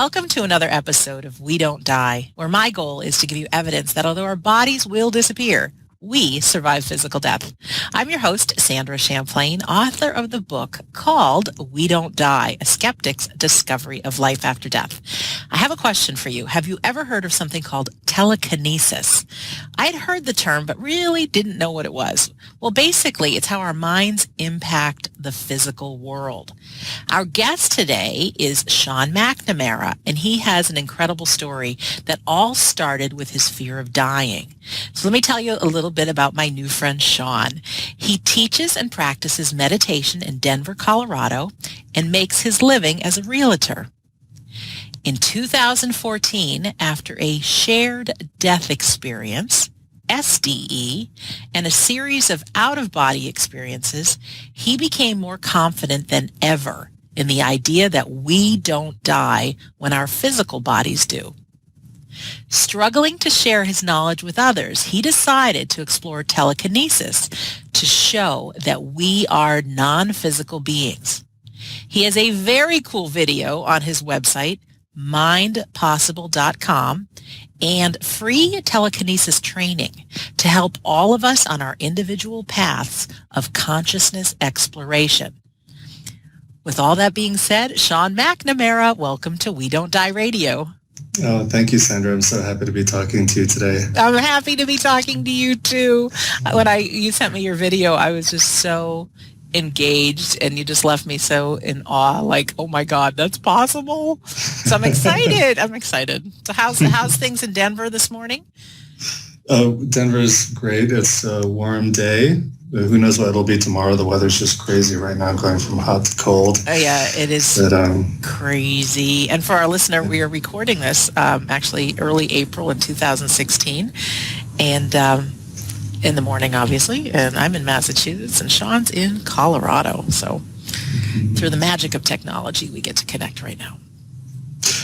Welcome to another episode of We Don't Die, where my goal is to give you evidence that although our bodies will disappear, we survive physical death. I'm your host, Sandra Champlain, author of the book called We Don't Die, A Skeptic's Discovery of Life After Death. I have a question for you. Have you ever heard of something called telekinesis? I'd heard the term, but really didn't know what it was. Well, basically, it's how our minds impact the physical world. Our guest today is Sean McNamara, and he has an incredible story that all started with his fear of dying. So let me tell you a little bit about my new friend, Sean. He teaches and practices meditation in Denver, Colorado, and makes his living as a realtor. In 2014, after a shared death experience, SDE, and a series of out-of-body experiences, he became more confident than ever in the idea that we don't die when our physical bodies do. Struggling to share his knowledge with others, he decided to explore telekinesis to show that we are non-physical beings. He has a very cool video on his website, mindpossible.com, and free telekinesis training to help all of us on our individual paths of consciousness exploration. With all that being said, Sean McNamara, welcome to We Don't Die Radio. Oh, thank you, Sandra. I'm so happy to be talking to you today. I'm happy to be talking to you too. When you sent me your video, I was just so engaged, and you just left me so in awe, like, oh my God, that's possible. So I'm excited. So how's things in Denver this morning? Denver's great. It's a warm day. Who knows what it'll be tomorrow? The weather's just crazy right now, going from hot to cold. Oh yeah, it is crazy. And for our listener, we are recording this actually early April in 2016, and in the morning, obviously, and I'm in Massachusetts, and Sean's in Colorado. So through the magic of technology, we get to connect right now.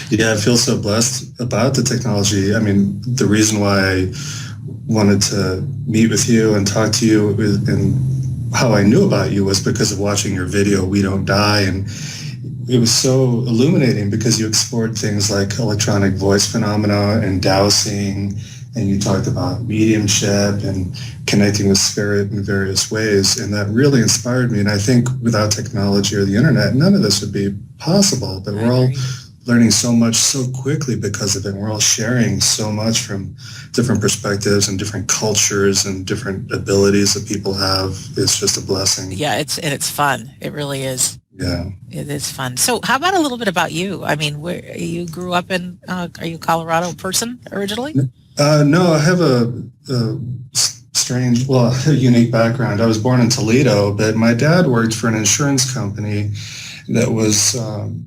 Yeah, I feel so blessed about the technology. I mean, the reason why I wanted to meet with you and talk to you and how I knew about you was because of watching your video, We Don't Die. And it was so illuminating because you explored things like electronic voice phenomena and dowsing, and you talked about mediumship and connecting with spirit in various ways. And that really inspired me. And I think without technology or the internet, none of this would be possible. But we're all learning so much so quickly because of it. We're all sharing so much from different perspectives and different cultures and different abilities that people have. It's just a blessing. Yeah, it's fun. It really is. Yeah. It is fun. So how about a little bit about you? I mean, where you grew up in, are you a Colorado person originally? No, I have a unique background. I was born in Toledo, but my dad worked for an insurance company that was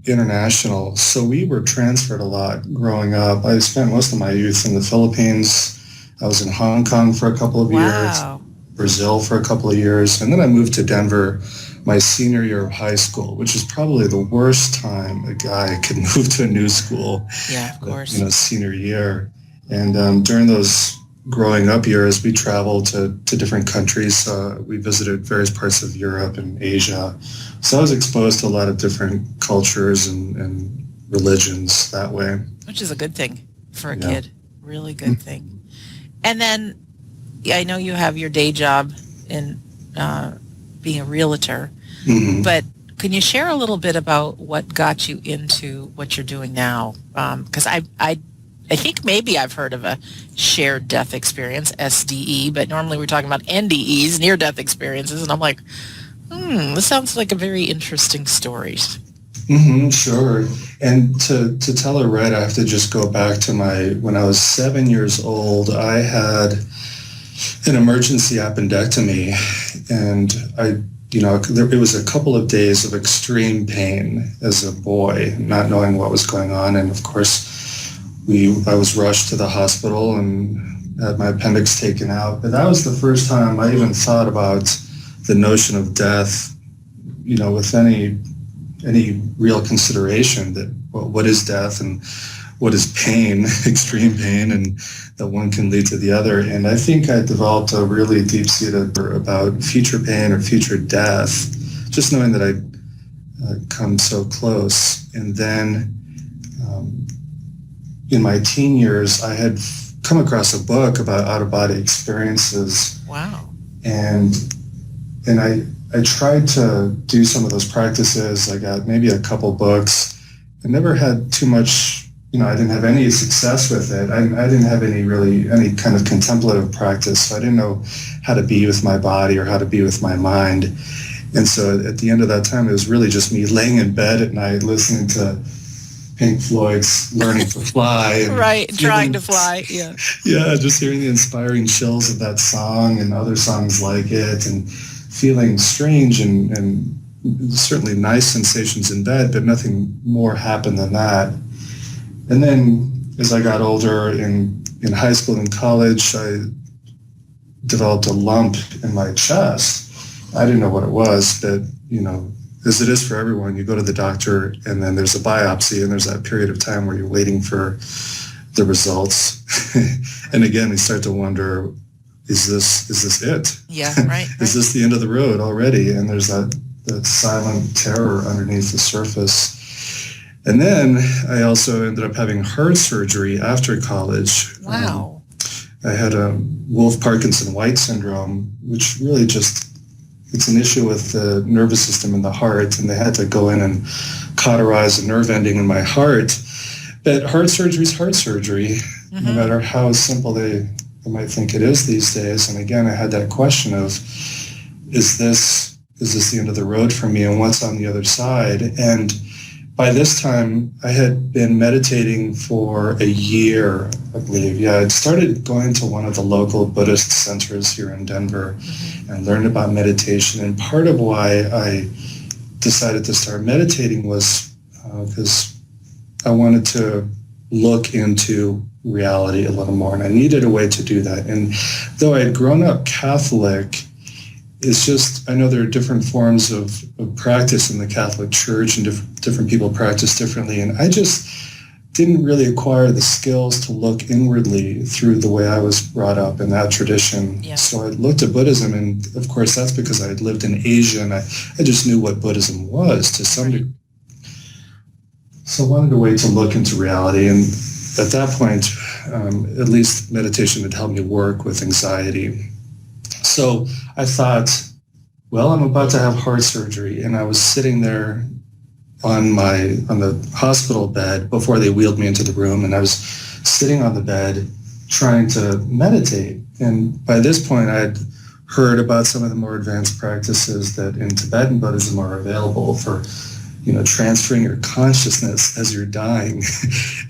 international. So we were transferred a lot growing up. I spent most of my youth in the Philippines. I was in Hong Kong for a couple of years, Brazil for a couple of years, and then I moved to Denver my senior year of high school, which is probably the worst time a guy could move to a new school. Yeah, of course. Senior year. And during those growing up years, we traveled to different countries. We visited various parts of Europe and Asia. So I was exposed to a lot of different cultures and religions that way. Which is a good thing for a kid. Really good thing. And then I know you have your day job in being a realtor, but can you share a little bit about what got you into what you're doing now? Because I think maybe I've heard of a shared death experience, SDE, but normally we're talking about NDEs, near-death experiences, and I'm like, this sounds like a very interesting story. Sure. And to tell it right, I have to just go back to when I was 7 years old, I had an emergency appendectomy, and it was a couple of days of extreme pain as a boy, not knowing what was going on, and of course, I was rushed to the hospital and had my appendix taken out. But that was the first time I even thought about the notion of death, with any real consideration that, well, what is death and what is pain, extreme pain, and that one can lead to the other. And I think I developed a really deep-seated about future pain or future death, just knowing that I'd come so close. And then in my teen years, I had come across a book about out-of-body experiences. Wow. And I tried to do some of those practices. I got maybe a couple books. I never had too much, I didn't have any success with it. I didn't have any kind of contemplative practice. So I didn't know how to be with my body or how to be with my mind. And so at the end of that time, it was really just me laying in bed at night, listening to Pink Floyd's Learning to Fly. And right, trying to fly, yeah. Yeah, just hearing the inspiring chills of that song and other songs like it, and feeling strange and certainly nice sensations in bed, but nothing more happened than that. And then as I got older in high school and college, I developed a lump in my chest. I didn't know what it was, but, as it is for everyone, you go to the doctor and then there's a biopsy and there's that period of time where you're waiting for the results. And again, we start to wonder, is this it? Yeah, right. Is this the end of the road already? And there's that silent terror underneath the surface. And then I also ended up having heart surgery after college. Wow. I had a Wolff-Parkinson-White syndrome, which really it's an issue with the nervous system in the heart, and they had to go in and cauterize a nerve ending in my heart. But heart surgery is heart surgery, no matter how simple they might think it is these days. And again, I had that question of, is this the end of the road for me, and what's on the other side? And by this time, I had been meditating for a year, I believe. Yeah, I'd started going to one of the local Buddhist centers here in Denver and learned about meditation. And part of why I decided to start meditating was because I wanted to look into reality a little more, and I needed a way to do that. And though I had grown up Catholic, it's just, I know there are different forms of practice in the Catholic Church, and different people practice differently. And I just didn't really acquire the skills to look inwardly through the way I was brought up in that tradition. Yeah. So I looked at Buddhism, and of course that's because I had lived in Asia, and I just knew what Buddhism was to some degree. So I wanted a way to look into reality. And at that point, at least meditation had helped me work with anxiety. So I thought, well, I'm about to have heart surgery, and I was sitting there on the hospital bed before they wheeled me into the room, and I was sitting on the bed trying to meditate. And by this point, I'd heard about some of the more advanced practices that in Tibetan Buddhism are available for, transferring your consciousness as you're dying.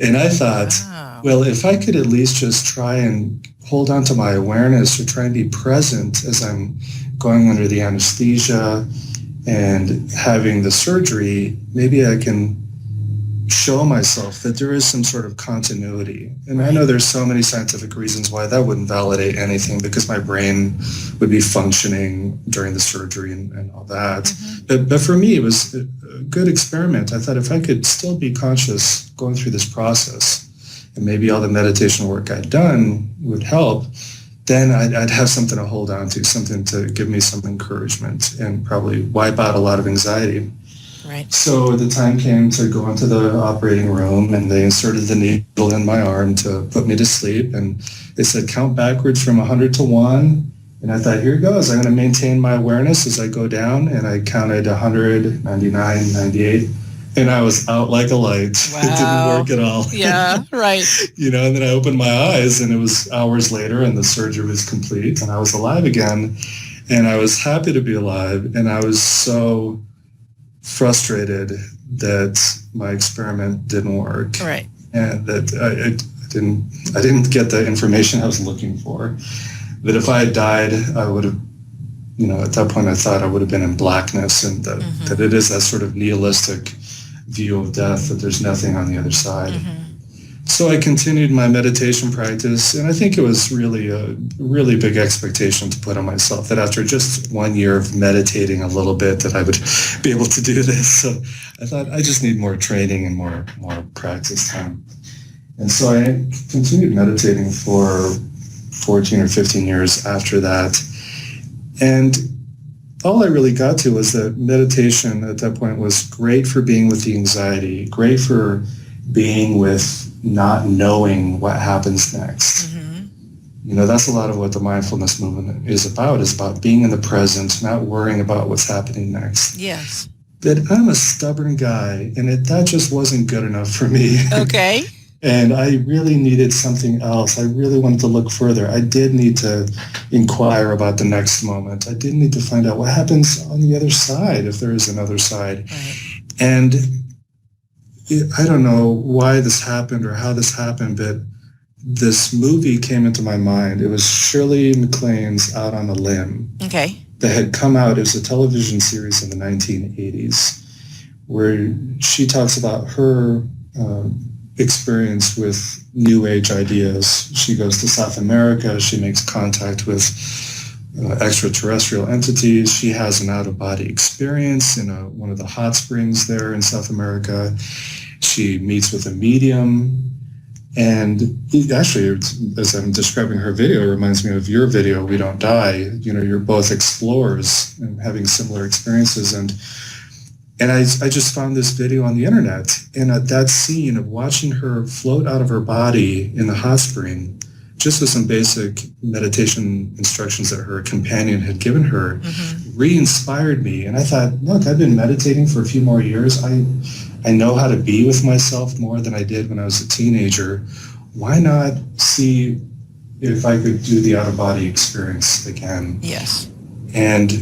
And I thought, wow, well, if I could at least just try and hold on to my awareness, or try and be present as I'm going under the anesthesia and having the surgery, maybe I can show myself that there is some sort of continuity. And I know there's so many scientific reasons why that wouldn't validate anything, because my brain would be functioning during the surgery and all that. But for me, it was a good experiment. I thought if I could still be conscious going through this process, and maybe all the meditation work I'd done would help, then I'd have something to hold on to, something to give me some encouragement and probably wipe out a lot of anxiety. Right. So the time came to go into the operating room, and they inserted the needle in my arm to put me to sleep. And they said, count backwards from 100 to 1. And I thought, here goes. I'm going to maintain my awareness as I go down. And I counted 100, 99, 98. And I was out like a light. Wow. It didn't work at all. Yeah, right. And then I opened my eyes, and it was hours later, and the surgery was complete, and I was alive again. And I was happy to be alive. And I was so frustrated that my experiment didn't work. Right. And that I didn't get the information I was looking for. That if I had died, I would have, at that point I thought I would have been in blackness, and that it is that sort of nihilistic view of death, that there's nothing on the other side. So I continued my meditation practice, and I think it was really a really big expectation to put on myself, that after just 1 year of meditating a little bit, that I would be able to do this. So I thought I just need more training and more practice time. And so I continued meditating for 14 or 15 years after that. And all I really got to was that meditation at that point was great for being with the anxiety, great for being with not knowing what happens next. Mm-hmm. You know, that's a lot of what the mindfulness movement is about being in the present, not worrying about what's happening next. Yes. But I'm a stubborn guy, and that just wasn't good enough for me. Okay. And I really needed something else. I really wanted to look further. I did need to inquire about the next moment. I did need to find out what happens on the other side, if there is another side. Right. And I don't know why this happened or how this happened, but this movie came into my mind. It was Shirley MacLaine's Out on a Limb. Okay. That had come out. It was a television series in the 1980s where she talks about her experience with New Age ideas. She goes to South America. She makes contact with extraterrestrial entities. She has an out-of-body experience in one of the hot springs there in South America. She meets with a medium. And actually, as I'm describing her video, it reminds me of your video, We Don't Die. You know, you're both explorers and having similar experiences. And I just found this video on the internet. And at that scene of watching her float out of her body in the hot spring, just with some basic meditation instructions that her companion had given her, re-inspired me. And I thought, look, I've been meditating for a few more years. I know how to be with myself more than I did when I was a teenager. Why not see if I could do the out-of-body experience again? Yes. And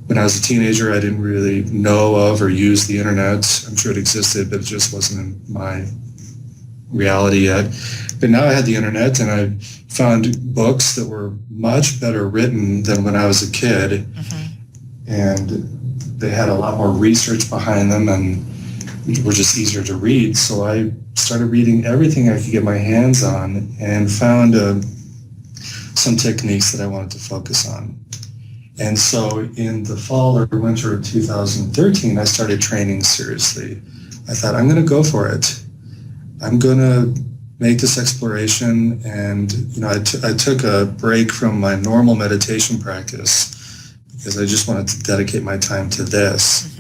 when I was a teenager, I didn't really know of or use the internet. I'm sure it existed, but it just wasn't in my reality yet. But now I had the internet, and I found books that were much better written than when I was a kid. And they had a lot more research behind them and were just easier to read. So I started reading everything I could get my hands on and found some techniques that I wanted to focus on. And so in the fall or winter of 2013, I started training seriously. I thought, I'm going to go for it. I'm going to make this exploration. And, you know, I took a break from my normal meditation practice because I just wanted to dedicate my time to this.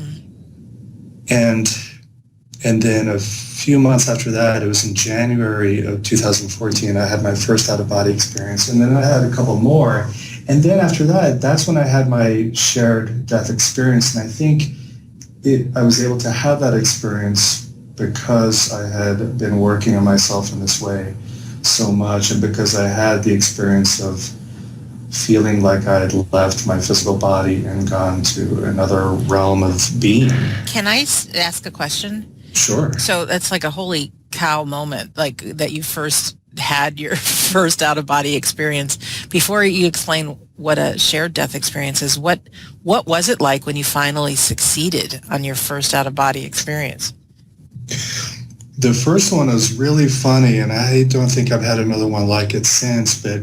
And then a few months after that, it was in January of 2014, I had my first out-of-body experience. And then I had a couple more. And then after that, that's when I had my shared death experience. And I think I was able to have that experience because I had been working on myself in this way so much, and because I had the experience of feeling like I had left my physical body and gone to another realm of being. Can I ask a question? Sure. So that's like a holy cow moment, like that you first had your first out-of-body experience. Before you explain what a shared death experience is, what was it like when you finally succeeded on your first out-of-body experience? The first one was really funny, and I don't think I've had another one like it since, but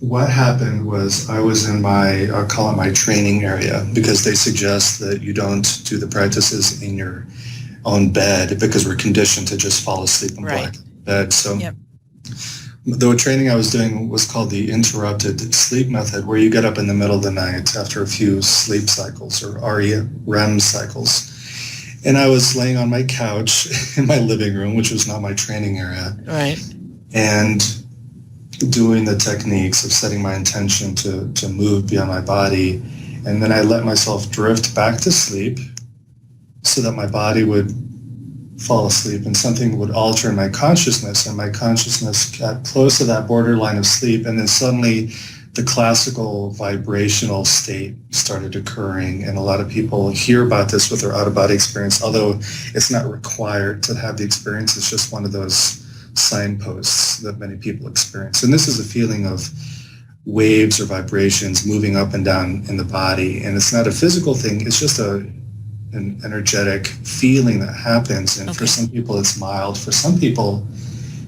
what happened was I was in I'll call it my training area, because they suggest that you don't do the practices in your own bed because we're conditioned to just fall asleep in Right. bed. So the training I was doing was called the interrupted sleep method, where you get up in the middle of the night after a few sleep cycles or REM cycles. And I was laying on my couch in my living room, which was not my training area. Right. And doing the techniques of setting my intention to move beyond my body. And then I let myself drift back to sleep so that my body would fall asleep and something would alter in my consciousness, and my consciousness got close to that borderline of sleep, and then suddenly the classical vibrational state started occurring. And a lot of people hear about this with their out-of-body experience, although it's not required to have the experience. It's just one of those signposts that many people experience. And this is a feeling of waves or vibrations moving up and down in the body. And it's not a physical thing. It's just an energetic feeling that happens. And for some people, it's mild. For some people,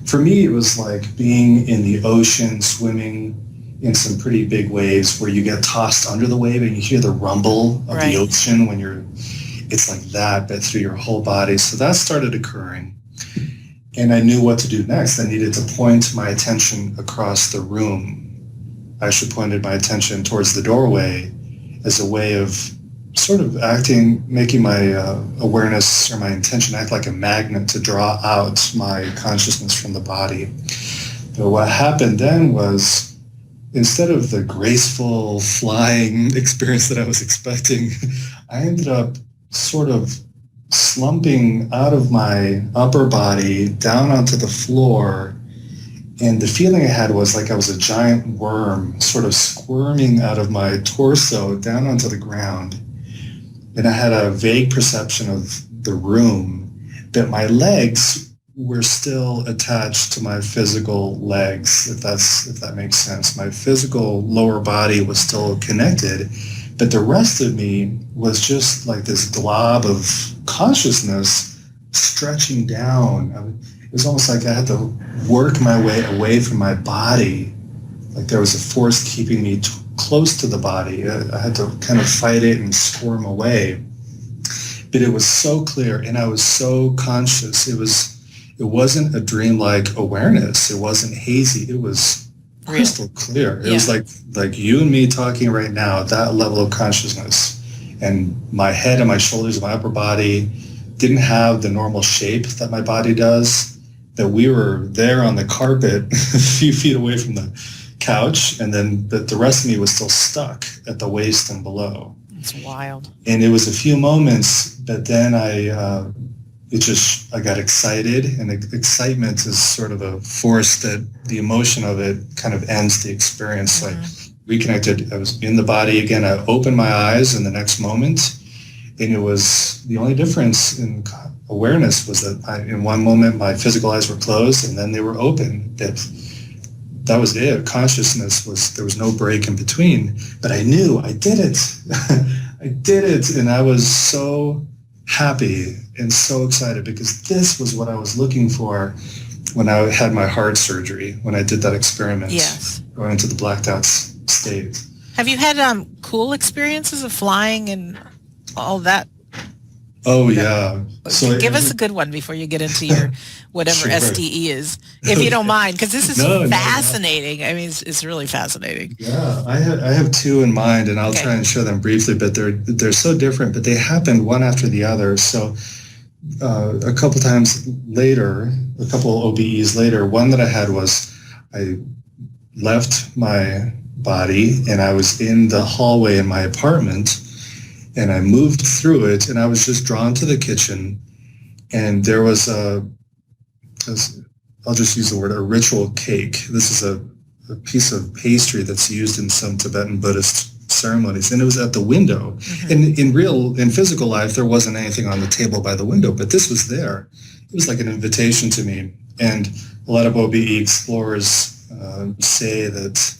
for me, it was like being in the ocean, swimming in some pretty big waves where you get tossed under the wave and you hear the rumble of the ocean when it's like that, but through your whole body. So that started occurring. And I knew what to do next. I needed to point my attention across the room. I actually pointed my attention towards the doorway as a way of sort of making my awareness or my intention act like a magnet to draw out my consciousness from the body. But what happened then was, instead of the graceful flying experience that I was expecting, I ended up sort of slumping out of my upper body down onto the floor. And the feeling I had was like I was a giant worm sort of squirming out of my torso down onto the ground. And I had a vague perception of the room, but my legs were still attached to my physical legs, if that makes sense. My physical lower body was still connected, but the rest of me was just like this glob of consciousness stretching down. It was almost like I had to work my way away from my body, like there was a force keeping me close to the body. I had to kind of fight it and squirm away. But it was so clear, and I was so conscious. It wasn't a dreamlike awareness. It wasn't hazy. It was crystal clear. It was like you and me talking right now, that level of consciousness. And my head and my shoulders and my upper body didn't have the normal shape that my body does, that we were there on the carpet a few feet away from the couch, and then the rest of me was still stuck at the waist and below. It's wild. And it was a few moments, but then I got excited, and excitement is sort of a force that the emotion of it kind of ends the experience. So I reconnected. I was in the body again. I opened my eyes in the next moment, and it was the only difference in awareness was that in one moment my physical eyes were closed, and then they were open. That was it. Consciousness there was no break in between, but I knew I did it. I did it. And I was so happy and so excited, because this was what I was looking for when I had my heart surgery, when I did that experiment, going into the blacked out state. Have you had cool experiences of flying and all that? Oh, yeah. So give us a good one before you get into your whatever SDE is, if you don't mind, because this is fascinating. No. I mean, it's really fascinating. Yeah, I have two in mind, and I'll try and share them briefly, but they're so different, but they happened one after the other. So a couple times later, a couple OBEs later, one that I had was I left my body, and I was in the hallway in my apartment, and I moved through it, and I was just drawn to the kitchen, and there was I'll just use the word, a ritual cake. This is a piece of pastry that's used in some Tibetan Buddhist ceremonies, and it was at the window. Mm-hmm. In physical life, there wasn't anything on the table by the window, but this was there. It was like an invitation to me, and a lot of OBE explorers say that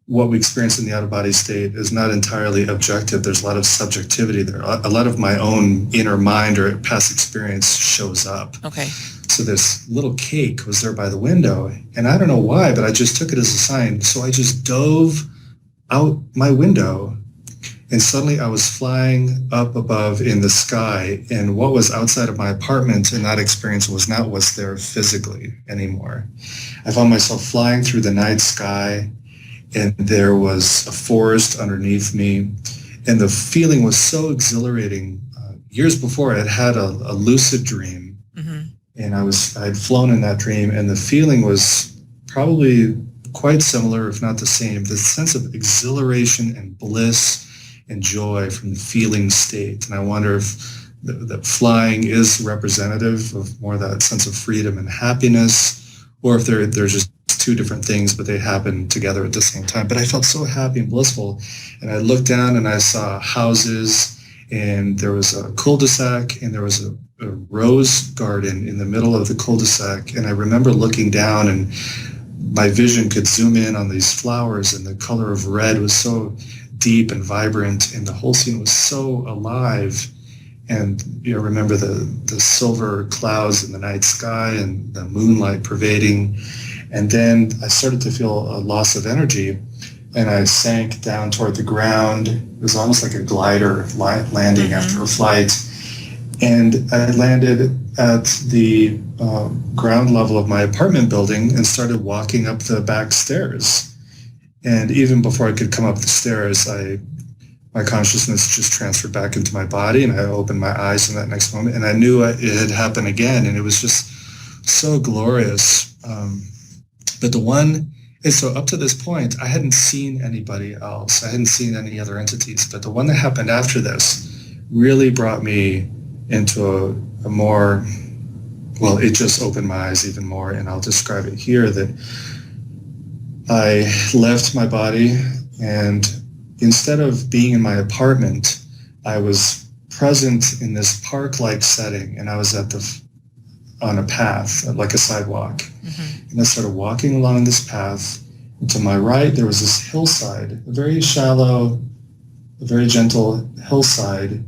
what we experience in the out-of-body state is not entirely objective. There's a lot of subjectivity there. A lot of my own inner mind or past experience shows up. Okay. So this little cake was there by the window, and I don't know why, but I just took it as a sign. So I just dove out my window, and suddenly I was flying up above in the sky, and what was outside of my apartment in that experience was not what's there physically anymore. I found myself flying through the night sky, and there was a forest underneath me, and the feeling was so exhilarating. Years before, I had had a lucid dream, and I had flown in that dream, and the feeling was probably quite similar, if not the same. The sense of exhilaration and bliss and joy from the feeling state. And I wonder if that flying is representative of more that sense of freedom and happiness, or if they're just two different things, but they happen together at the same time. But I felt so happy and blissful, and I looked down and I saw houses, and there was a cul-de-sac, and there was a rose garden in the middle of the cul-de-sac. And I remember looking down, and my vision could zoom in on these flowers, and the color of red was so deep and vibrant, and the whole scene was so alive. And remember the silver clouds in the night sky and the moonlight pervading. And then I started to feel a loss of energy, and I sank down toward the ground. It was almost like a glider landing after a flight. And I landed at the ground level of my apartment building and started walking up the back stairs. And even before I could come up the stairs, I my consciousness just transferred back into my body, and I opened my eyes in that next moment, and I knew it had happened again, and it was just so glorious. But so up to this point, I hadn't seen anybody else. I hadn't seen any other entities, but the one that happened after this really brought me into a more, well, it just opened my eyes even more, and I'll describe it here, that I left my body, and instead of being in my apartment, I was present in this park-like setting, and I was on a path, like a sidewalk. Mm-hmm. And I started walking along this path, and to my right, there was this hillside, a very shallow, a very gentle hillside,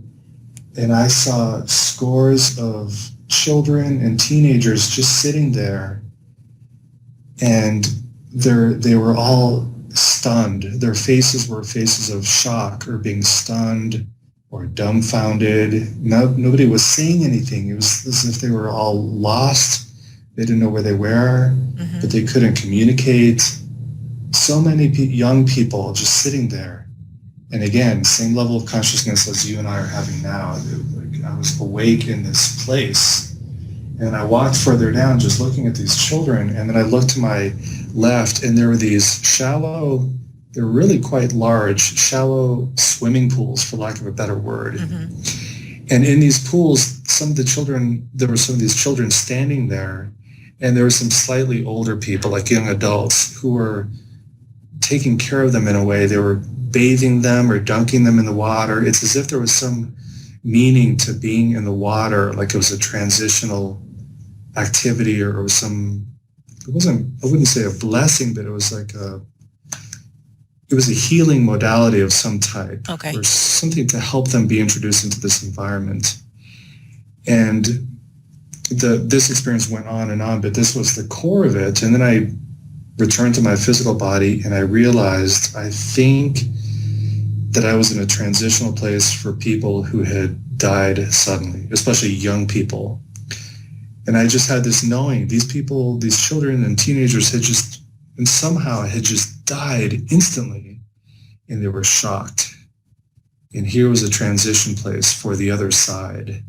and I saw scores of children and teenagers just sitting there, and they were all stunned. Their faces were faces of shock or being stunned or dumbfounded. Nobody was saying anything. It was as if they were all lost. They didn't know where they were, mm-hmm. but they couldn't communicate. So many young people just sitting there. And again, same level of consciousness as you and I are having now. I was awake in this place. And I walked further down just looking at these children, and then I looked to my left, and there were these they're really quite large, shallow swimming pools, for lack of a better word. Mm-hmm. And in these pools, there were some of these children standing there, and there were some slightly older people, like young adults, who were taking care of them in a way. They were bathing them or dunking them in the water. It's as if there was some meaning to being in the water, like it was a transitional activity, or it was I wouldn't say a blessing, but it was like it was a healing modality of some type, or something to help them be introduced into this environment. And this experience went on, but this was the core of it. And then I returned to my physical body, and I realized, I think that I was in a transitional place for people who had died suddenly, especially young people. And I just had this knowing, these people, these children and teenagers had just died instantly, and they were shocked. And here was a transition place for the other side.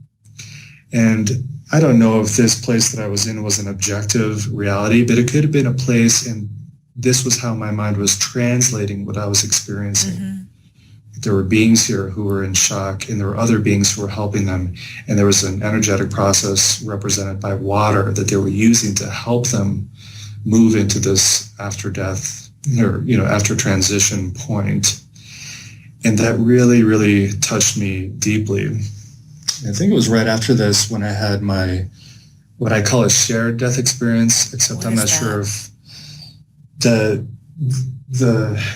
And I don't know if this place that I was in was an objective reality, but it could have been a place, and this was how my mind was translating what I was experiencing. Mm-hmm. There were beings here who were in shock, and there were other beings who were helping them. And there was an energetic process represented by water that they were using to help them move into this after death, or, after transition point. And that really, really touched me deeply. I think it was right after this when I had what I call a shared death experience, except I'm not sure if the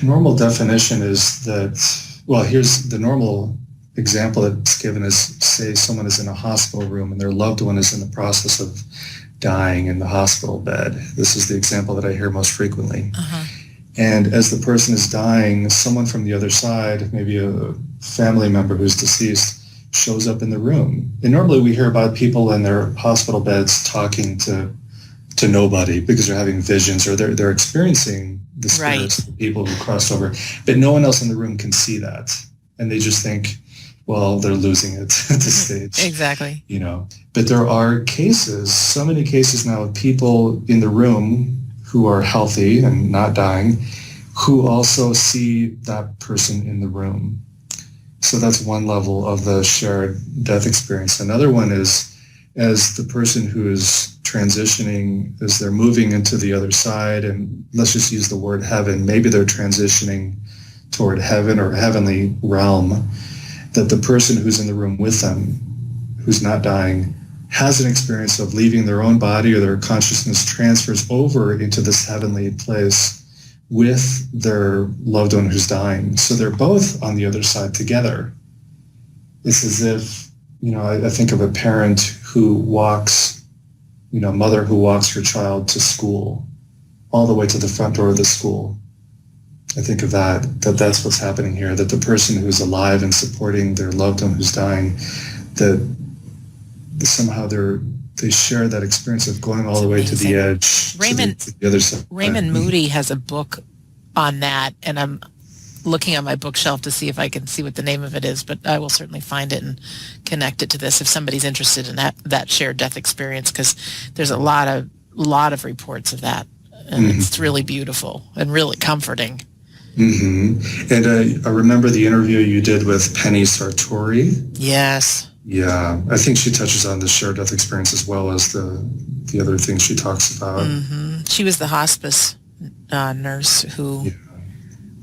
normal definition is that, well, here's the normal example that's given is, say someone is in a hospital room and their loved one is in the process of dying in the hospital bed. This is the example that I hear most frequently. Uh-huh. And as the person is dying, someone from the other side, maybe a family member who's deceased, shows up in the room. And normally we hear about people in their hospital beds talking to nobody because they're having visions, or they're experiencing the spirits of the people who crossed over. But no one else in the room can see that. And they just think, well, they're losing it at this stage. Exactly. But there are cases, so many cases now of people in the room who are healthy and not dying, who also see that person in the room. So that's one level of the shared death experience. Another one is, as the person who is transitioning, as they're moving into the other side, and let's just use the word heaven, maybe they're transitioning toward heaven or heavenly realm, that the person who's in the room with them, who's not dying, has an experience of leaving their own body, or their consciousness transfers over into this heavenly place with their loved one who's dying. So they're both on the other side together. It's as if, I think of a parent who walks, mother who walks her child to school, all the way to the front door of the school. I think of that's what's happening here, that the person who's alive and supporting their loved one who's dying, that somehow they share that experience of going all the way to the edge, to the other side. Raymond Moody has a book on that, and looking on my bookshelf to see if I can see what the name of it is, but I will certainly find it and connect it to this if somebody's interested in that shared death experience, because there's a lot of reports of that, and it's really beautiful and really comforting. And I remember the interview you did with Penny Sartori. Yes. Yeah, I think she touches on the shared death experience as well as the other things she talks about. She was the hospice nurse who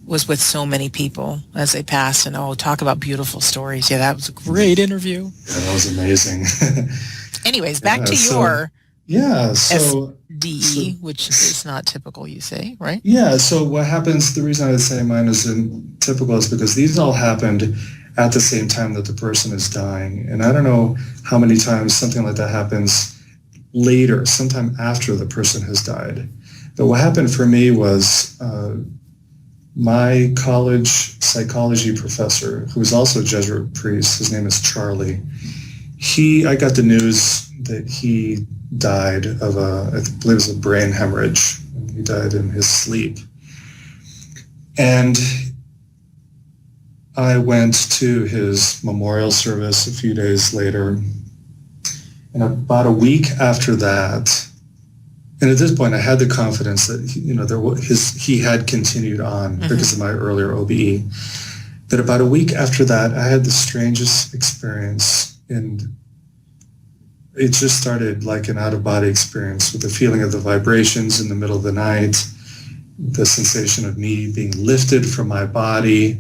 was with so many people as they passed, and talk about beautiful stories. Yeah, that was a great interview. Yeah, that was amazing. Anyways, back to your SDE, which is not typical, you say, right? Yeah, so what happens, the reason I would say mine isn't typical is because these all happened at the same time that the person is dying. And I don't know how many times something like that happens later, sometime after the person has died. But what happened for me was my college psychology professor, who was also a Jesuit priest, his name is Charlie, I got the news that he died of I believe it was a brain hemorrhage. He died in his sleep. And I went to his memorial service a few days later. And about a week after that, and at this point, I had the confidence that he had continued on because of my earlier OBE. But about a week after that, I had the strangest experience, and it just started like an out-of-body experience with the feeling of the vibrations in the middle of the night, the sensation of me being lifted from my body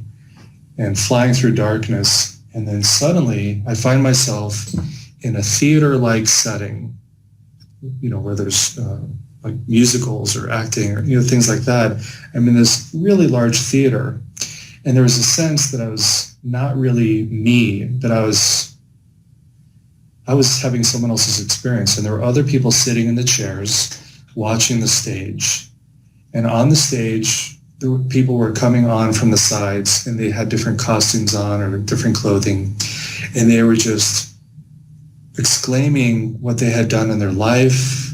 and flying through darkness. And then suddenly, I find myself in a theater-like setting, where there's like musicals or acting or things like that. I'm in this really large theater, and there was a sense that I was not really me, that I was having someone else's experience, and there were other people sitting in the chairs watching the stage. And on the stage, people were coming on from the sides, and they had different costumes on or different clothing, and they were just exclaiming what they had done in their life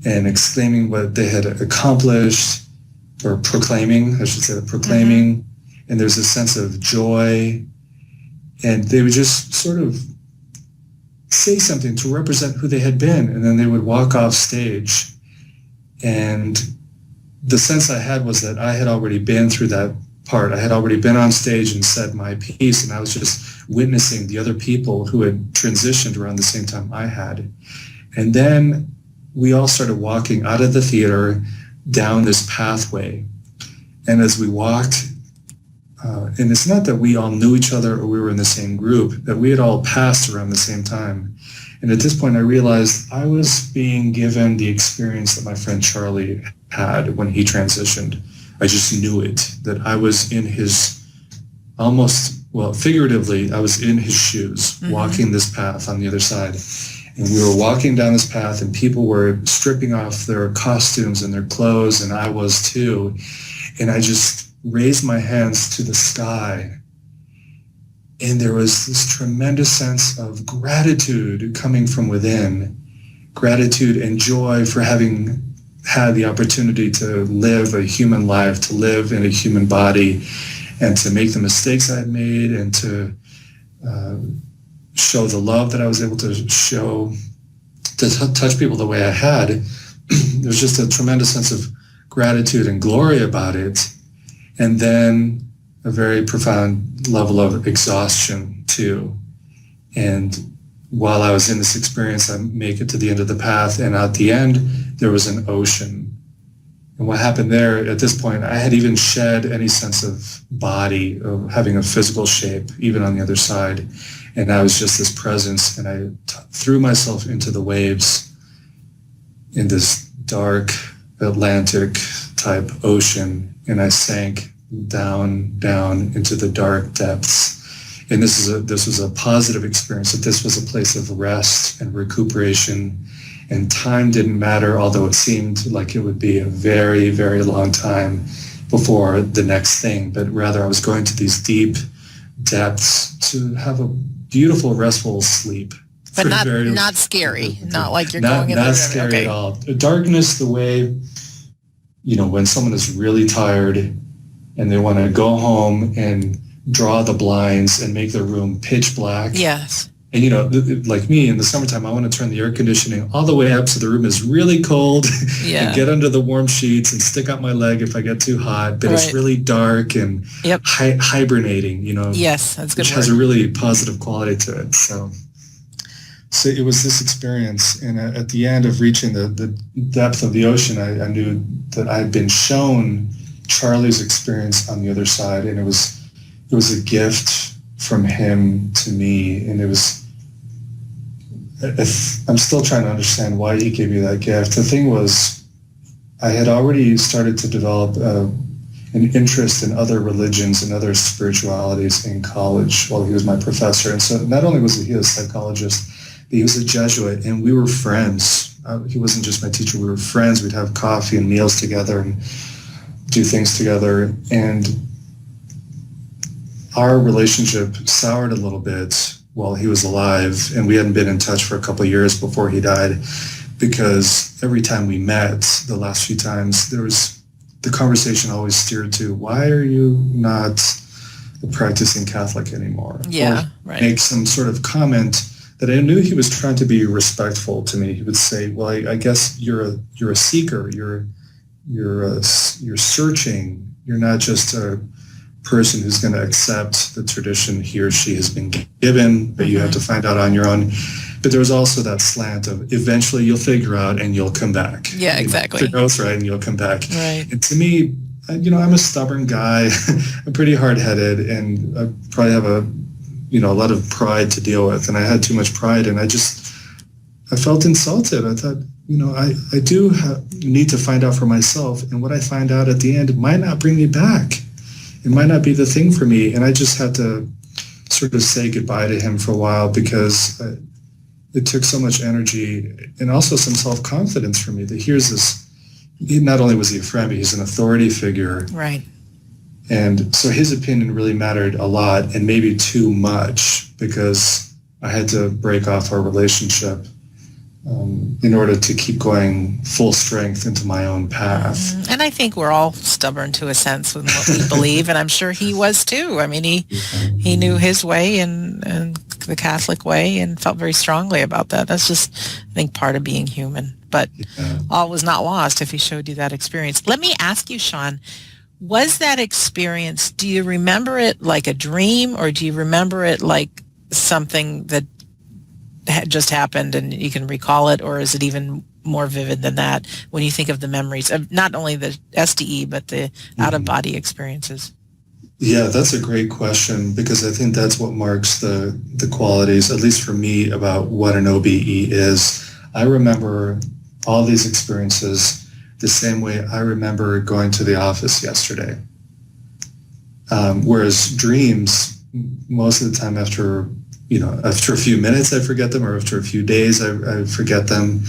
and exclaiming what they had accomplished, or proclaiming, I should say, proclaiming. And there's a sense of joy, and they would just sort of say something to represent who they had been, and then they would walk off stage. And the sense I had was that I had already been through that part. I had already been on stage and said my piece, and I was just witnessing the other people who had transitioned around the same time I had. And then we all started walking out of the theater down this pathway. And as we walked, and it's not that we all knew each other or we were in the same group, that we had all passed around the same time. And at this point, I realized I was being given the experience that my friend Charlie had when he transitioned. I just knew it, that I was in his figuratively, I was in his shoes, walking this path on the other side. And we were walking down this path, and people were stripping off their costumes and their clothes, and I was too. And I just raised my hands to the sky. And there was this tremendous sense of gratitude coming from within, gratitude and joy for having had the opportunity to live a human life, to live in a human body, and to make the mistakes I had made, and to show the love that I was able to show, to touch people the way I had. There's just a tremendous sense of gratitude and glory about it. And then a very profound level of exhaustion too. And while I was in this experience, I make it to the end of the path, and at the end, there was an ocean. And what happened there, at this point, I had even shed any sense of body, of having a physical shape, even on the other side. And I was just this presence, and I threw myself into the waves in this dark Atlantic type ocean, and I sank down into the dark depths. And this was a positive experience, that this was a place of rest and recuperation, and time didn't matter, although it seemed like it would be a very, very long time before the next thing. But rather, I was going to these deep depths to have a beautiful, restful sleep. But not scary, not like you're going in the Not scary at all. Darkness, the way, when someone is really tired and they want to go home and draw the blinds and make the room pitch black. Yes. And, like me in the summertime, I want to turn the air conditioning all the way up so the room is really cold and get under the warm sheets and stick out my leg if I get too hot. But it's really dark and hibernating, Yes, that's good. Which has a really positive quality to it. So it was this experience. And at the end of reaching the depth of the ocean, I knew that I had been shown Charlie's experience on the other side. And it was a gift from him to me. And I'm still trying to understand why he gave me that gift. The thing was, I had already started to develop an interest in other religions and other spiritualities in college while he was my professor. And so not only was he a psychologist, but he was a Jesuit, and we were friends. He wasn't just my teacher, we were friends. We'd have coffee and meals together and do things together. And our relationship soured a little bit while he was alive, and we hadn't been in touch for a couple of years before he died, because every time we met, the last few times, the conversation always steered to, why are you not a practicing Catholic anymore? Yeah, or make some sort of comment that I knew he was trying to be respectful to me. He would say, well, I guess you're a seeker, you're searching, you're not just a person who's going to accept the tradition he or she has been given, but you have to find out on your own. But there was also that slant of eventually you'll figure out and you'll come back. Yeah, exactly. Figure out what's right and you'll come back. Right. And to me, I'm a stubborn guy. I'm pretty hard-headed, and I probably have a lot of pride to deal with. And I had too much pride, and I felt insulted. I thought, I do need to find out for myself, and what I find out at the end might not bring me back. It might not be the thing for me. And I just had to sort of say goodbye to him for a while, because it took so much energy and also some self-confidence for me that here's this, not only was he a friend, but he's an authority figure. Right. And so his opinion really mattered a lot, and maybe too much, because I had to break off our relationship in order to keep going full strength into my own path. And I think we're all stubborn to a sense with what we believe, and I'm sure he was too. I mean, he knew his way and the Catholic way, and felt very strongly about that. That's just, I think, part of being human. But all was not lost if he showed you that experience. Let me ask you, Sean, was that experience, do you remember it like a dream, or do you remember it like something that had just happened and you can recall it, or is it even more vivid than that when you think of the memories of not only the SDE but the out-of-body experiences? Yeah, that's a great question, because I think that's what marks the qualities, at least for me, about what an OBE is. I remember all these experiences the same way I remember going to the office yesterday. Whereas dreams, most of the time after a few minutes I forget them, or after a few days I forget them.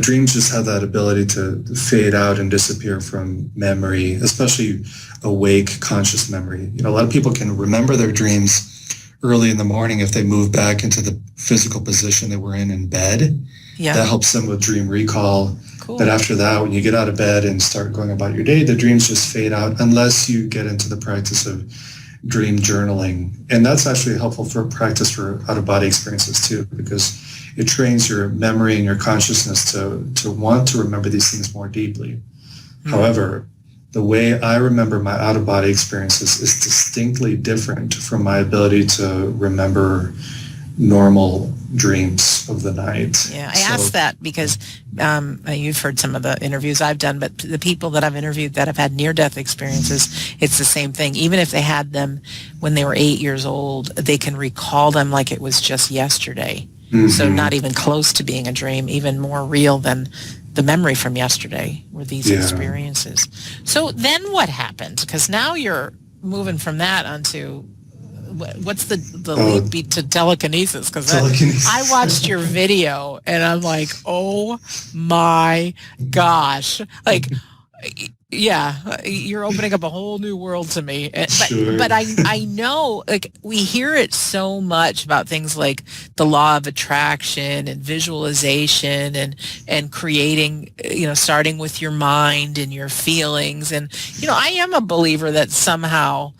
Dreams just have that ability to fade out and disappear from memory, especially awake conscious memory. A lot of people can remember their dreams early in the morning if they move back into the physical position they were in bed. Yeah. That helps them with dream recall. Cool. But after that, when you get out of bed and start going about your day, the dreams just fade out, unless you get into the practice of dream journaling. And that's actually helpful for practice for out-of-body experiences too, because it trains your memory and your consciousness to want to remember these things more deeply. Mm-hmm. However, the way I remember my out-of-body experiences is distinctly different from my ability to remember normal dreams of the night. Yeah, I asked that because you've heard some of the interviews I've done, but the people that I've interviewed that have had near-death experiences, it's the same thing. Even if they had them when they were 8 years old, they can recall them like it was just yesterday. Mm-hmm. So not even close to being a dream, even more real than the memory from yesterday were these experiences. So then what happened? Because now you're moving from that onto... What's the leap be to telekinesis? Because I watched your video and I'm like, oh my gosh! Like, Yeah, you're opening up a whole new world to me. Sure. But I know, like, we hear it so much about things like the law of attraction and visualization and creating, starting with your mind and your feelings. And, I am a believer that somehow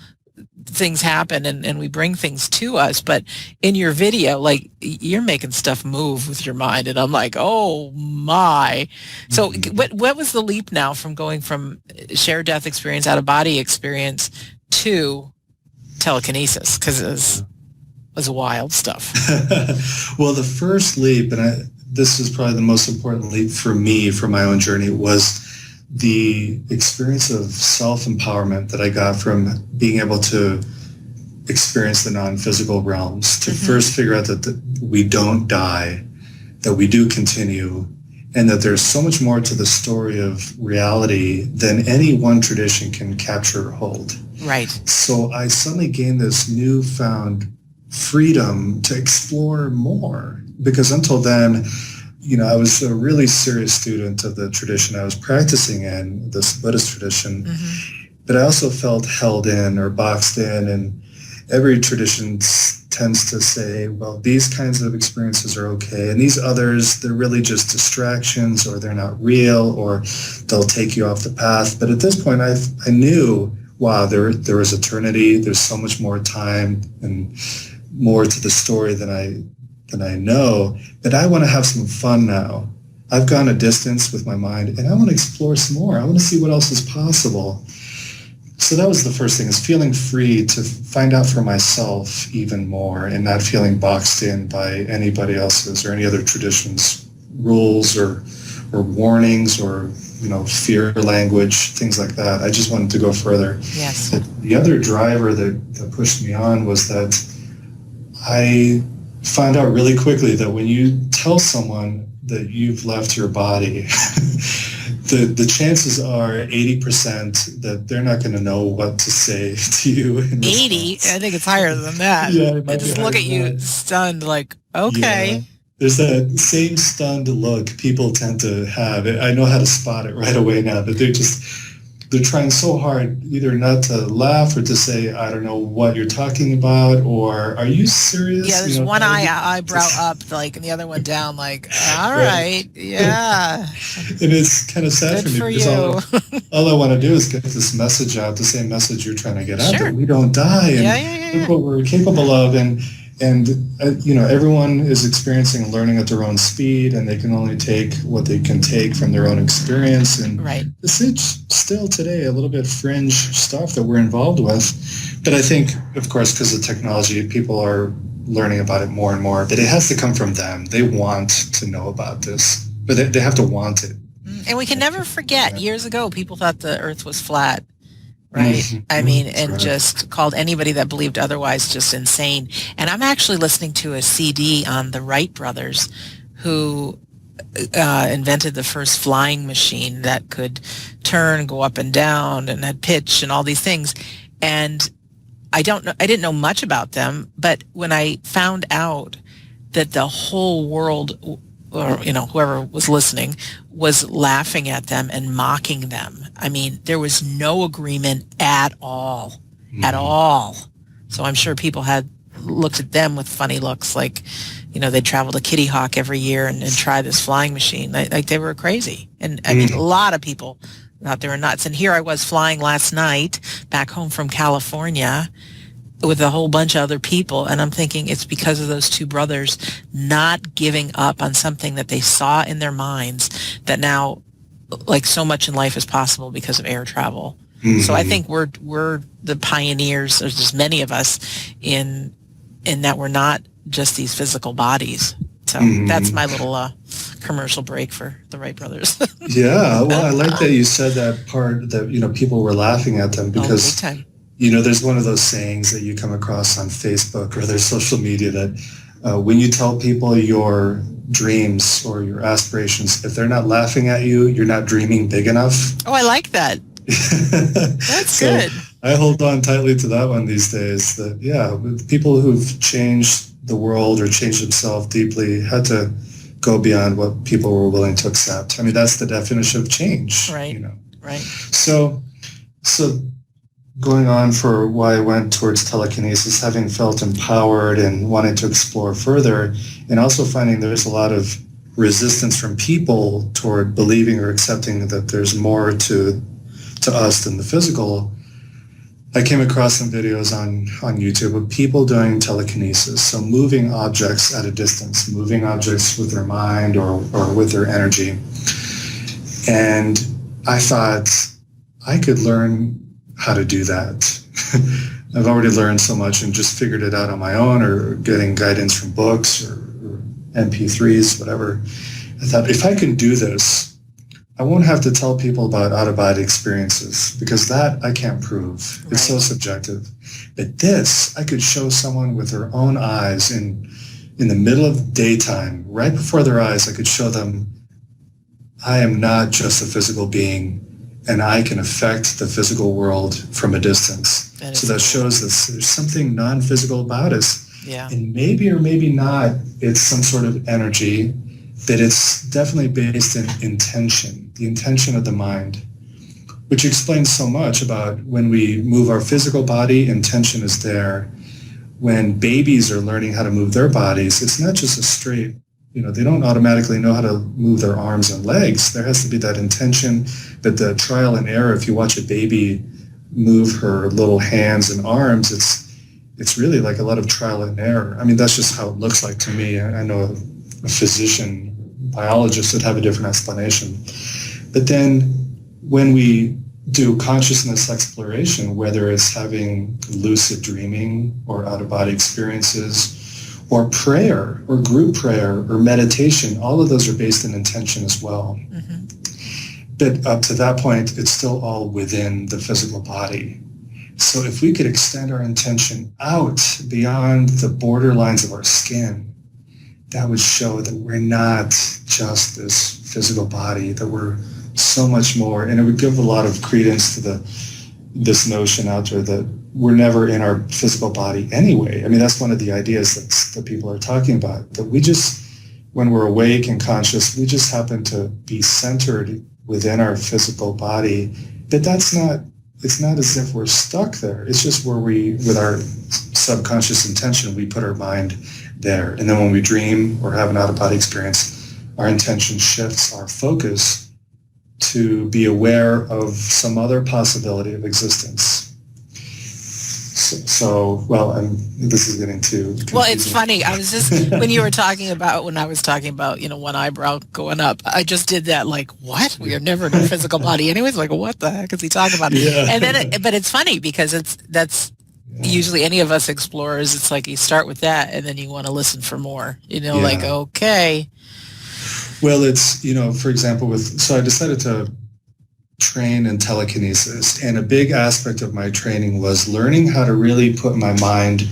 things happen and we bring things to us, but in your video, like, you're making stuff move with your mind, and I'm like, oh my. So what was the leap now from going from shared death experience, out of body experience, to telekinesis? Because it was wild stuff. Well, the first leap, and this is probably the most important leap for me for my own journey, was the experience of self-empowerment that I got from being able to experience the non-physical realms, to first figure out that we don't die, that we do continue, and that there's so much more to the story of reality than any one tradition can capture or hold. Right. So I suddenly gained this newfound freedom to explore more, because until then, I was a really serious student of the tradition I was practicing in, this Buddhist tradition, but I also felt held in or boxed in, and every tradition tends to say, well, these kinds of experiences are okay, and these others, they're really just distractions, or they're not real, or they'll take you off the path. But at this point, I knew, wow, there is eternity, there's so much more time and more to the story than I know, but I want to have some fun now. I've gone a distance with my mind, and I want to explore some more. I want to see what else is possible. So that was the first thing, is feeling free to find out for myself even more, and not feeling boxed in by anybody else's or any other traditions, rules or warnings or fear language, things like that. I just wanted to go further. Yes. The other driver that pushed me on was that I found out really quickly that when you tell someone that you've left your body, the chances are 80% that they're not going to know what to say to you. 80? I think it's higher than that. Yeah, I just look at you stunned, like, okay. Yeah. There's that same stunned look people tend to have. I know how to spot it right away now, that they're trying so hard either not to laugh or to say, I don't know what you're talking about, or are you serious? Yeah, there's one eyebrow up, like, and the other one down, like, all right, yeah. And it's kind of sad Good for me, because all I want to do is get this message out, the same message you're trying to get out, Sure. that we don't die, and look what we're capable of, and everyone is experiencing and learning at their own speed, and they can only take what they can take from their own experience. And this is still today a little bit fringe stuff that we're involved with. But I think, of course, because of technology, people are learning about it more and more. But it has to come from them. They want to know about this, but they have to want it. And we can never forget, years ago, people thought the earth was flat. Right. I mean, and just called anybody that believed otherwise just insane. And I'm actually listening to a CD on the Wright brothers, who invented the first flying machine that could turn, go up and down, and had pitch and all these things. And I didn't know much about them, but when I found out that the whole world, or whoever was listening, was laughing at them and mocking them. I mean, there was no agreement at all. So I'm sure people had looked at them with funny looks, like, they'd travel to Kitty Hawk every year and try this flying machine. Like they were crazy. And I mean, a lot of people out there are nuts. And here I was flying last night back home from California with a whole bunch of other people, and I'm thinking it's because of those two brothers not giving up on something that they saw in their minds, that now, like, so much in life is possible because of air travel. So I think we're the pioneers. There's just many of us in that we're not just these physical bodies. So that's my little commercial break for the Wright brothers. Yeah, well, I like that you said that part, that people were laughing at them, because big time. There's one of those sayings that you come across on Facebook or their social media that when you tell people your dreams or your aspirations, if they're not laughing at you, you're not dreaming big enough. Oh, I like that. That's good. I hold on tightly to that one these days. That people who've changed the world or changed themselves deeply had to go beyond what people were willing to accept. I mean, that's the definition of change. Right. Right. So going on for why I went towards telekinesis, having felt empowered and wanting to explore further, and also finding there's a lot of resistance from people toward believing or accepting that there's more to us than the physical. I came across some videos on YouTube of people doing telekinesis, so moving objects at a distance, moving objects with their mind or with their energy. And I thought I could learn how to do that. I've already learned so much and just figured it out on my own or getting guidance from books or MP3s, whatever. I thought, if I can do this, I won't have to tell people about out-of-body experiences because that I can't prove. It's so subjective. But this, I could show someone with their own eyes in the middle of daytime, right before their eyes, I could show them I am not just a physical being and I can affect the physical world from a distance. So that shows us there's something non-physical about us. Yeah. And maybe or maybe not, it's some sort of energy, but it's definitely based in intention, the intention of the mind, which explains so much about when we move our physical body, intention is there. When babies are learning how to move their bodies, it's not just a straight, they don't automatically know how to move their arms and legs. There has to be that intention, but the trial and error, if you watch a baby move her little hands and arms, it's really like a lot of trial and error. I mean, that's just how it looks like to me. I know a physician, biologist would have a different explanation. But then when we do consciousness exploration, whether it's having lucid dreaming or out-of-body experiences or prayer or group prayer or meditation, all of those are based in intention as well. Mm-hmm. But up to that point, it's still all within the physical body. So if we could extend our intention out beyond the borderlines of our skin, that would show that we're not just this physical body, that we're so much more. And it would give a lot of credence to this notion out there that we're never in our physical body anyway. I mean, that's one of the ideas that people are talking about, that we just, when we're awake and conscious, we just happen to be centered within our physical body. But it's not as if we're stuck there. It's just where we, with our subconscious intention, we put our mind there. And then when we dream or have an out-of-body experience, our intention shifts our focus to be aware of some other possibility of existence. This is getting too confusing. Well, it's funny. I was just, when I was talking about, one eyebrow going up, I just did that like, what? We are never in a physical body anyways. Like, what the heck is he talking about? Yeah. And then, but it's funny because that's usually any of us explorers, it's like you start with that and then you want to listen for more, like, okay. Well, it's, for example, so I decided to train in telekinesis, and a big aspect of my training was learning how to really put my mind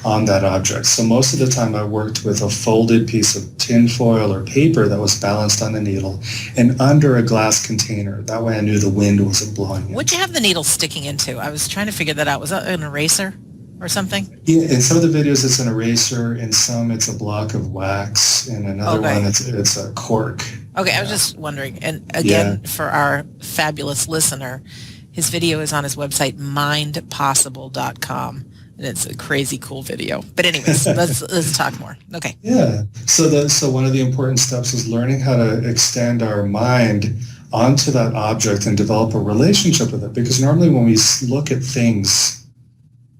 on that object. So most of the time I worked with a folded piece of tin foil or paper that was balanced on a needle and under a glass container. That way I knew the wind wasn't blowing in. What'd you have the needle sticking into? I was trying to figure that out. Was that an eraser or something? Yeah, in some of the videos it's an eraser, in some it's a block of wax, and another one it's a cork. Okay, I was just wondering. And again, for our fabulous listener, his video is on his website, mindpossible.com. And it's a crazy cool video. But anyways, let's talk more. Okay. Yeah. So one of the important steps is learning how to extend our mind onto that object and develop a relationship with it. Because normally when we look at things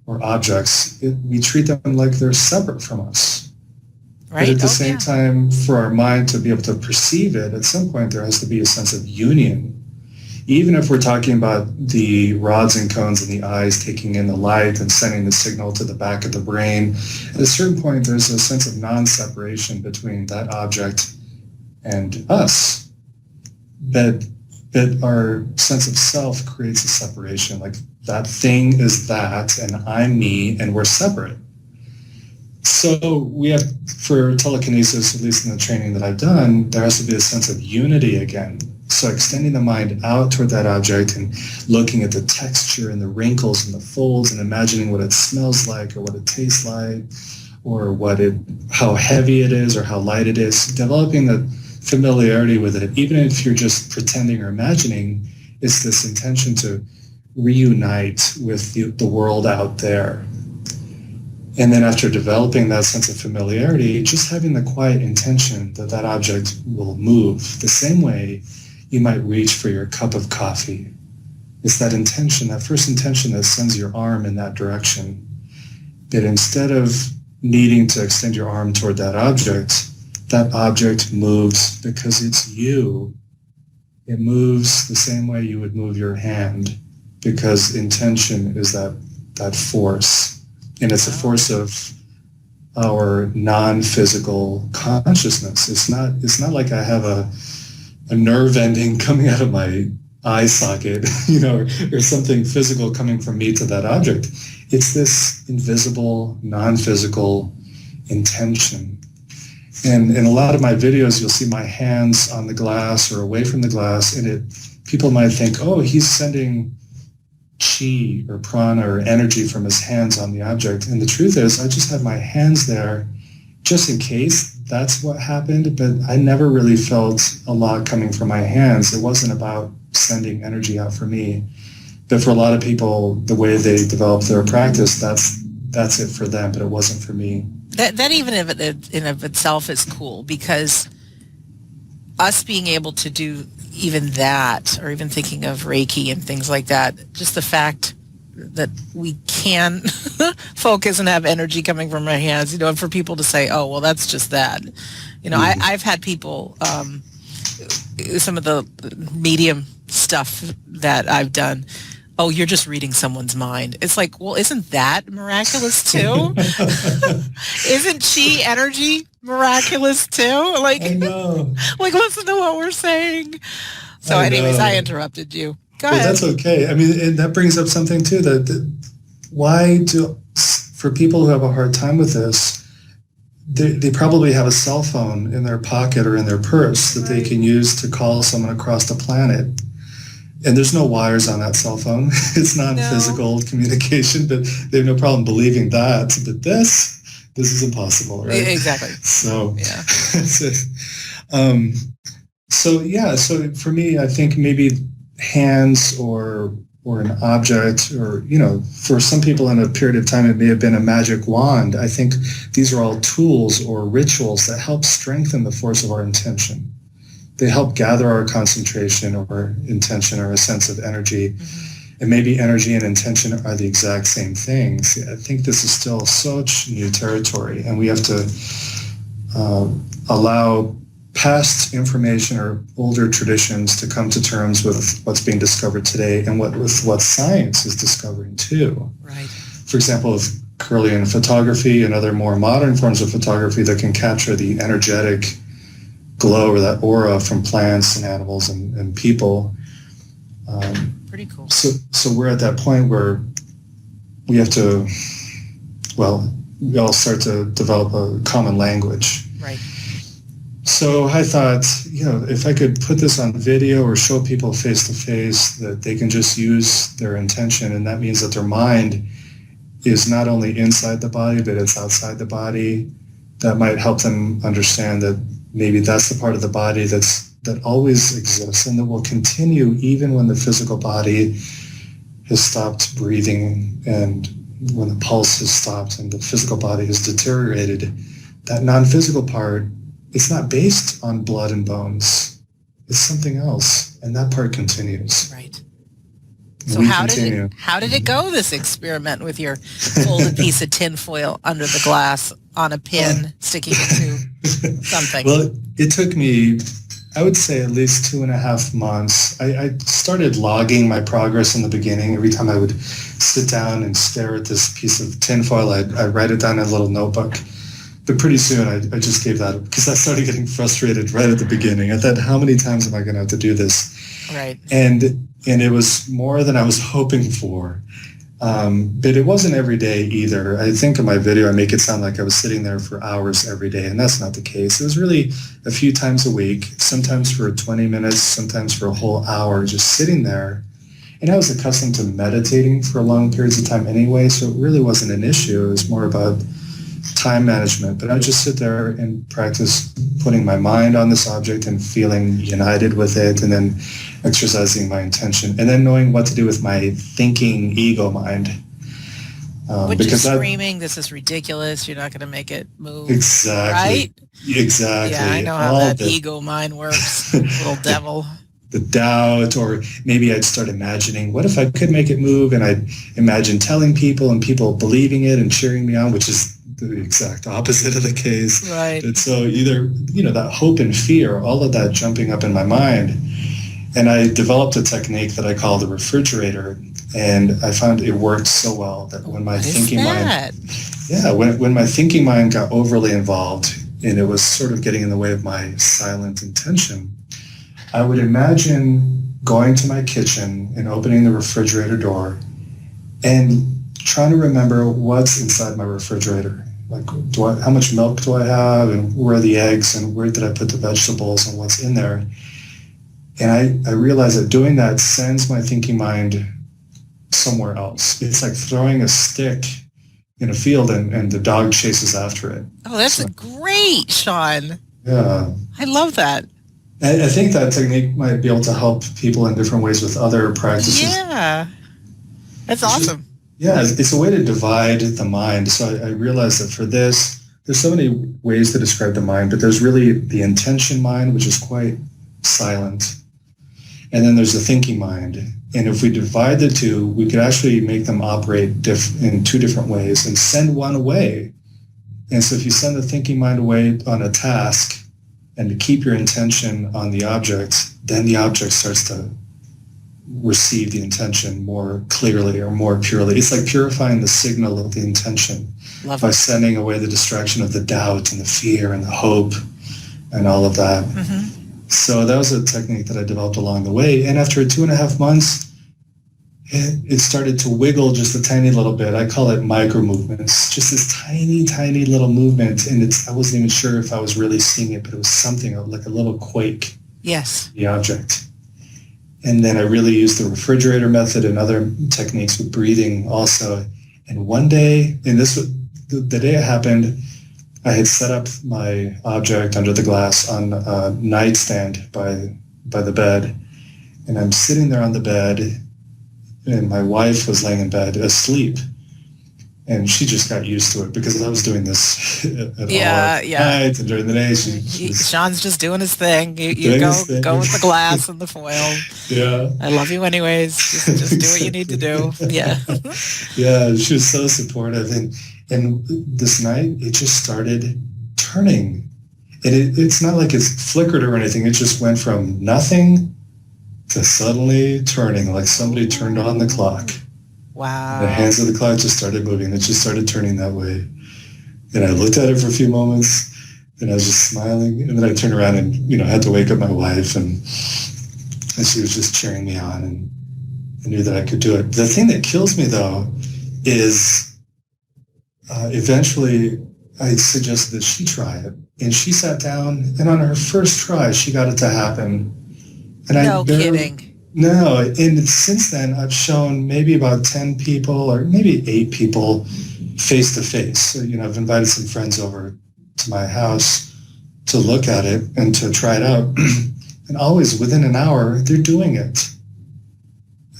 or objects, we treat them like they're separate from us. Right. But at the same time, for our mind to be able to perceive it, at some point there has to be a sense of union. Even if we're talking about the rods and cones in the eyes taking in the light and sending the signal to the back of the brain, at a certain point there's a sense of non-separation between that object and us. But our sense of self creates a separation. Like that thing is that, and I'm me, and we're separate. So we have, for telekinesis, at least in the training that I've done, there has to be a sense of unity again. So extending the mind out toward that object and looking at the texture and the wrinkles and the folds and imagining what it smells like or what it tastes like or how heavy it is or how light it is, developing the familiarity with it, even if you're just pretending or imagining, It's this intention to reunite with the world out there. And then after developing that sense of familiarity, just having the quiet intention that that object will move the same way you might reach for your cup of coffee. It's that intention, that first intention that sends your arm in that direction. That instead of needing to extend your arm toward that object moves because it's you. It moves the same way you would move your hand because intention is that force. And it's a force of our non-physical consciousness. It's not like I have a nerve ending coming out of my eye socket, or something physical coming from me to that object. It's this invisible, non-physical intention. And in a lot of my videos, you'll see my hands on the glass or away from the glass, and people might think, oh, he's sending chi or prana or energy from his hands on the object. And the truth is, I just had my hands there just in case that's what happened, but I never really felt a lot coming from my hands. It wasn't about sending energy out for me. But for a lot of people, the way they develop their practice, that's it for them, but it wasn't for me. That even in of itself is cool, because us being able to do even that, or even thinking of Reiki and things like that, just the fact that we can focus and have energy coming from our hands, and for people to say, oh, well, that's just that. I've had people, some of the medium stuff that I've done, oh, you're just reading someone's mind. It's like, well, isn't that miraculous too? Isn't chi energy miraculous too? Like, I know. Like, listen to what we're saying. So anyways, I interrupted you. Go ahead. That's okay. I mean, and that brings up something too, for people who have a hard time with this, they probably have a cell phone in their pocket or in their purse that they can use to call someone across the planet. And there's no wires on that cell phone. It's non-physical communication, but they have no problem believing that. But this is impossible, right? Exactly. So, yeah. So for me, I think maybe hands or an object, or, for some people in a period of time, it may have been a magic wand. I think these are all tools or rituals that help strengthen the force of our intention. They help gather our concentration or intention or a sense of energy. Mm-hmm. And maybe energy and intention are the exact same things. I think this is still such new territory, and we have to allow past information or older traditions to come to terms with what's being discovered today and with what science is discovering too. Right. For example, of Kirlian photography and other more modern forms of photography that can capture the energetic glow or that aura from plants and animals and people. Pretty cool. So we're at that point where we have to, we all start to develop a common language. Right. So I thought, if I could put this on video or show people face to face, that they can just use their intention, and that means that their mind is not only inside the body, but it's outside the body. That might help them understand that maybe that's the part of the body that always exists and that will continue even when the physical body has stopped breathing and when the pulse has stopped and the physical body has deteriorated. That non-physical part, it's not based on blood and bones. It's something else, and that part continues. Right. So how did it go, this experiment with your folded piece of tinfoil under the glass on a pin sticking into something? Well, it took me, I would say, at least 2.5 months. I started logging my progress in the beginning. Every time I would sit down and stare at this piece of tinfoil, I'd write it down in a little notebook. But pretty soon I just gave that up because I started getting frustrated right at the beginning. I thought, how many times am I going to have to do this? Right. And it was more than I was hoping for. But it wasn't every day either. I think in my video I make it sound like I was sitting there for hours every day, and that's not the case. It was really a few times a week, sometimes for 20 minutes, sometimes for a whole hour, just sitting there. And I was accustomed to meditating for long periods of time anyway, so it really wasn't an issue. It was more about time management, but I would just sit there and practice putting my mind on this object and feeling united with it, and then exercising my intention, and then knowing what to do with my thinking ego mind. Which is screaming, this is ridiculous, you're not going to make it move. Exactly. Right? Exactly. Yeah, I know how that ego mind works, little devil. The doubt, or maybe I'd start imagining, what if I could make it move? And I'd imagine telling people and people believing it and cheering me on, which is the exact opposite of the case. Right. And so either, that hope and fear, all of that jumping up in my mind. And I developed a technique that I call the refrigerator. And I found it worked so well that when my thinking mind, when my thinking mind got overly involved and it was sort of getting in the way of my silent intention, I would imagine going to my kitchen and opening the refrigerator door and trying to remember what's inside my refrigerator. Like, how much milk do I have, and where are the eggs, and where did I put the vegetables, and what's in there? And I realized that doing that sends my thinking mind somewhere else. It's like throwing a stick in a field and the dog chases after it. Oh, that's great, Sean. Yeah. I love that. I think that technique might be able to help people in different ways with other practices. Yeah. That's awesome. Yeah, it's a way to divide the mind. So I realized that for this, there's so many ways to describe the mind, but there's really the intention mind, which is quite silent. And then there's the thinking mind. And if we divide the two, we could actually make them operate in two different ways and send one away. And so if you send the thinking mind away on a task and to keep your intention on the object, then the object starts to receive the intention more clearly or more purely. It's like purifying the signal of the intention by sending away the distraction of the doubt and the fear and the hope and all of that. Mm-hmm. So that was a technique that I developed along the way. And after 2.5 months, it started to wiggle just a tiny little bit. I call it micro movements, just this tiny, tiny little movement. And I wasn't even sure if I was really seeing it, but it was something like a little quake. Yes. The object. And then I really used the refrigerator method and other techniques with breathing also. And one day, and the day it happened, I had set up my object under the glass on a nightstand by the bed. And I'm sitting there on the bed, and my wife was laying in bed asleep. And she just got used to it because I was doing this at night and during the day. Sean's just doing his thing. You go with the glass and the foil. Yeah. I love you anyways. Just do what you need to do. Yeah. Yeah, she was so supportive. And this night, it just started turning. And it's not like it's flickered or anything. It just went from nothing to suddenly turning, like somebody turned on the clock. Wow. The hands of the clock just started moving. It just started turning that way. And I looked at it for a few moments, and I was just smiling. And then I turned around and, had to wake up my wife, and she was just cheering me on, and I knew that I could do it. The thing that kills me, though, is eventually I suggested that she try it. And she sat down, and on her first try, she got it to happen. And no kidding. No, and since then, I've shown maybe about 10 people or maybe 8 people face to face. So, I've invited some friends over to my house to look at it and to try it out. And always within an hour, they're doing it.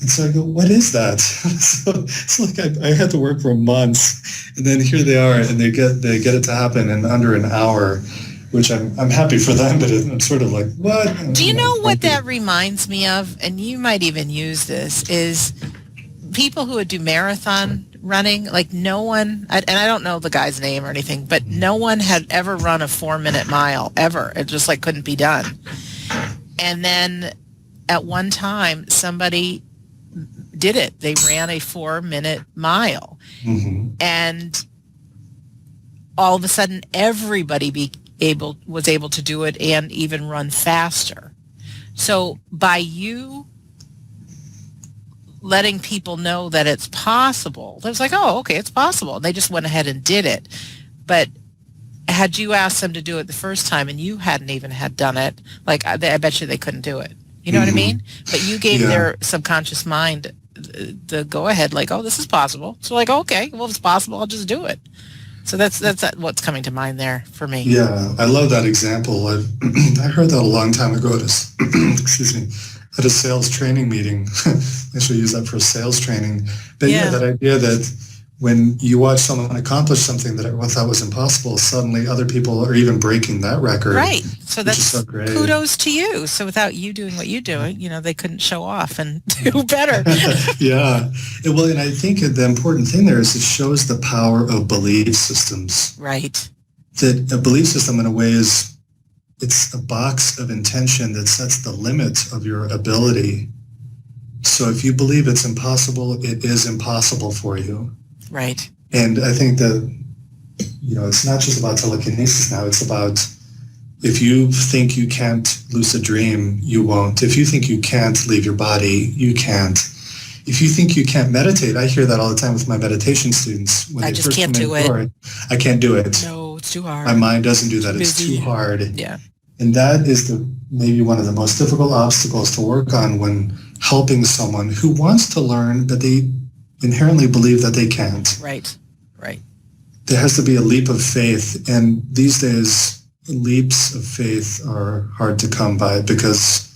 And so I go, what is that? So it's like I had to work for months, and then here they are, and they get it to happen in under an hour, which I'm happy for them, but I'm sort of like, what? Do you know what that reminds me of? And you might even use this, is people who would do marathon running, like no one, and I don't know the guy's name or anything, but no one had ever run a 4-minute mile, ever. It just couldn't be done. And then at one time, somebody did it. They ran a 4-minute mile. Mm-hmm. And all of a sudden, everybody was able to do it and even run faster. So by you letting people know that it's possible, it was like, oh, okay, it's possible. And they just went ahead and did it. But had you asked them to do it the first time and you hadn't even had done it, I bet you they couldn't do it. You know what I mean? But you gave their subconscious mind the go ahead, oh, this is possible. So okay, well, if it's possible, I'll just do it. So that's what's coming to mind there for me. Yeah, I love that example. I heard that a long time ago at excuse me, at a sales training meeting. I should use that for sales training. But yeah, that idea that when you watch someone accomplish something that everyone thought was impossible, suddenly other people are even breaking that record. Right. So that's so great. Kudos to you. So without you doing what you do, they couldn't show off and do better. Yeah. Well, and I think the important thing there is it shows the power of belief systems. Right. That a belief system in a way it's a box of intention that sets the limit of your ability. So if you believe it's impossible, it is impossible for you. Right. And I think that, it's not just about telekinesis now. It's about if you think you can't lucid dream, you won't. If you think you can't leave your body, you can't. If you think you can't meditate, I hear that all the time with my meditation students. When I they just first can't do it. I can't do it. No, it's too hard. My mind doesn't do that. It's too hard. Yeah. And that is maybe one of the most difficult obstacles to work on when helping someone who wants to learn but they inherently believe that they can't. Right. There has to be a leap of faith. And these days, leaps of faith are hard to come by because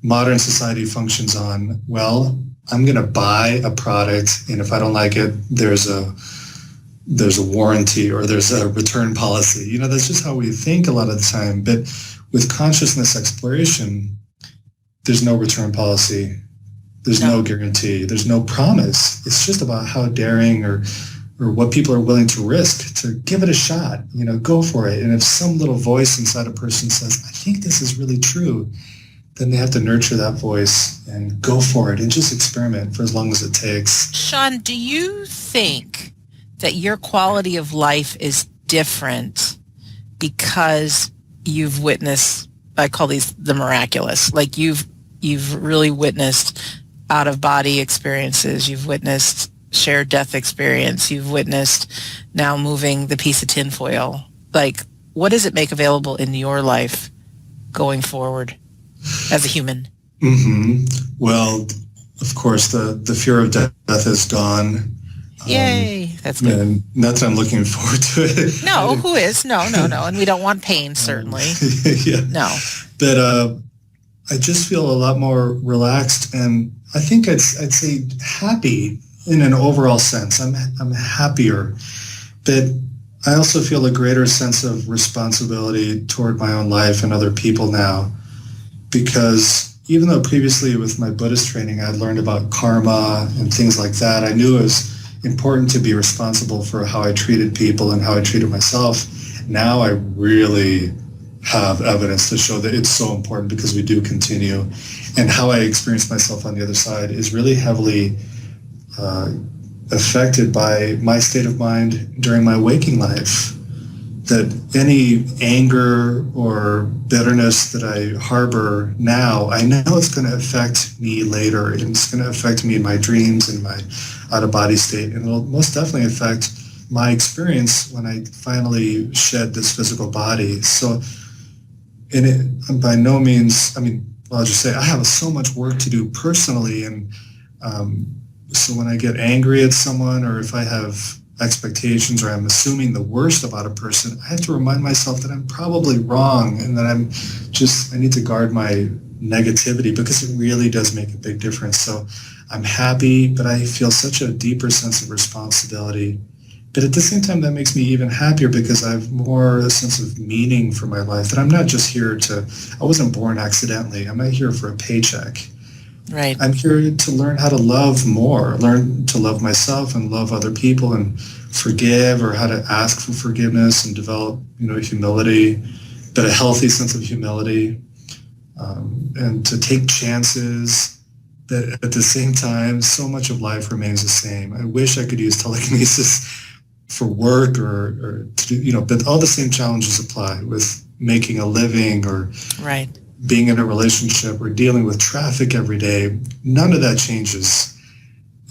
modern society functions on, well, I'm going to buy a product, and if I don't like it, there's a warranty or there's a return policy. That's just how we think a lot of the time. But with consciousness exploration, there's no return policy. There's no guarantee. There's no promise. It's just about how daring or what people are willing to risk to give it a shot, go for it. And if some little voice inside a person says, I think this is really true, then they have to nurture that voice and go for it and just experiment for as long as it takes. Sean, do you think that your quality of life is different because you've witnessed, I call these the miraculous, like you've really witnessed out-of-body experiences, you've witnessed shared death experience, you've witnessed now moving the piece of tinfoil. Like, what does it make available in your life going forward as a human? Mm-hmm. Well, of course, the fear of death is gone. Yay! That's good. And not that I'm looking forward to it. No, who is? No. And we don't want pain, certainly. Yeah. No. But I just feel a lot more relaxed, and I think I'd say happy in an overall sense. I'm happier, but I also feel a greater sense of responsibility toward my own life and other people now, because even though previously with my Buddhist training I'd learned about karma and things like that, I knew it was important to be responsible for how I treated people and how I treated myself. Now I really have evidence to show that it's so important because we do continue. And how I experience myself on the other side is really heavily affected by my state of mind during my waking life. That any anger or bitterness that I harbor now, I know it's going to affect me later, and it's going to affect me in my dreams and my out-of-body state, and it'll most definitely affect my experience when I finally shed this physical body. So, by no means, I'll just say I have so much work to do personally, and so when I get angry at someone, or if I have expectations, or I'm assuming the worst about a person, I have to remind myself that I'm probably wrong, and that I need to guard my negativity, because it really does make a big difference. So I'm happy, but I feel such a deeper sense of responsibility. But at the same time, that makes me even happier because I have more a sense of meaning for my life, that I'm not just here I wasn't born accidentally. I'm not here for a paycheck. Right. I'm here to learn how to love more, learn to love myself and love other people and forgive, or how to ask for forgiveness and develop, humility, but a healthy sense of humility, and to take chances. That at the same time, so much of life remains the same. I wish I could use telekinesis for work or to do, but all the same challenges apply with making a living or right. being in a relationship or dealing with traffic every day. None of that changes.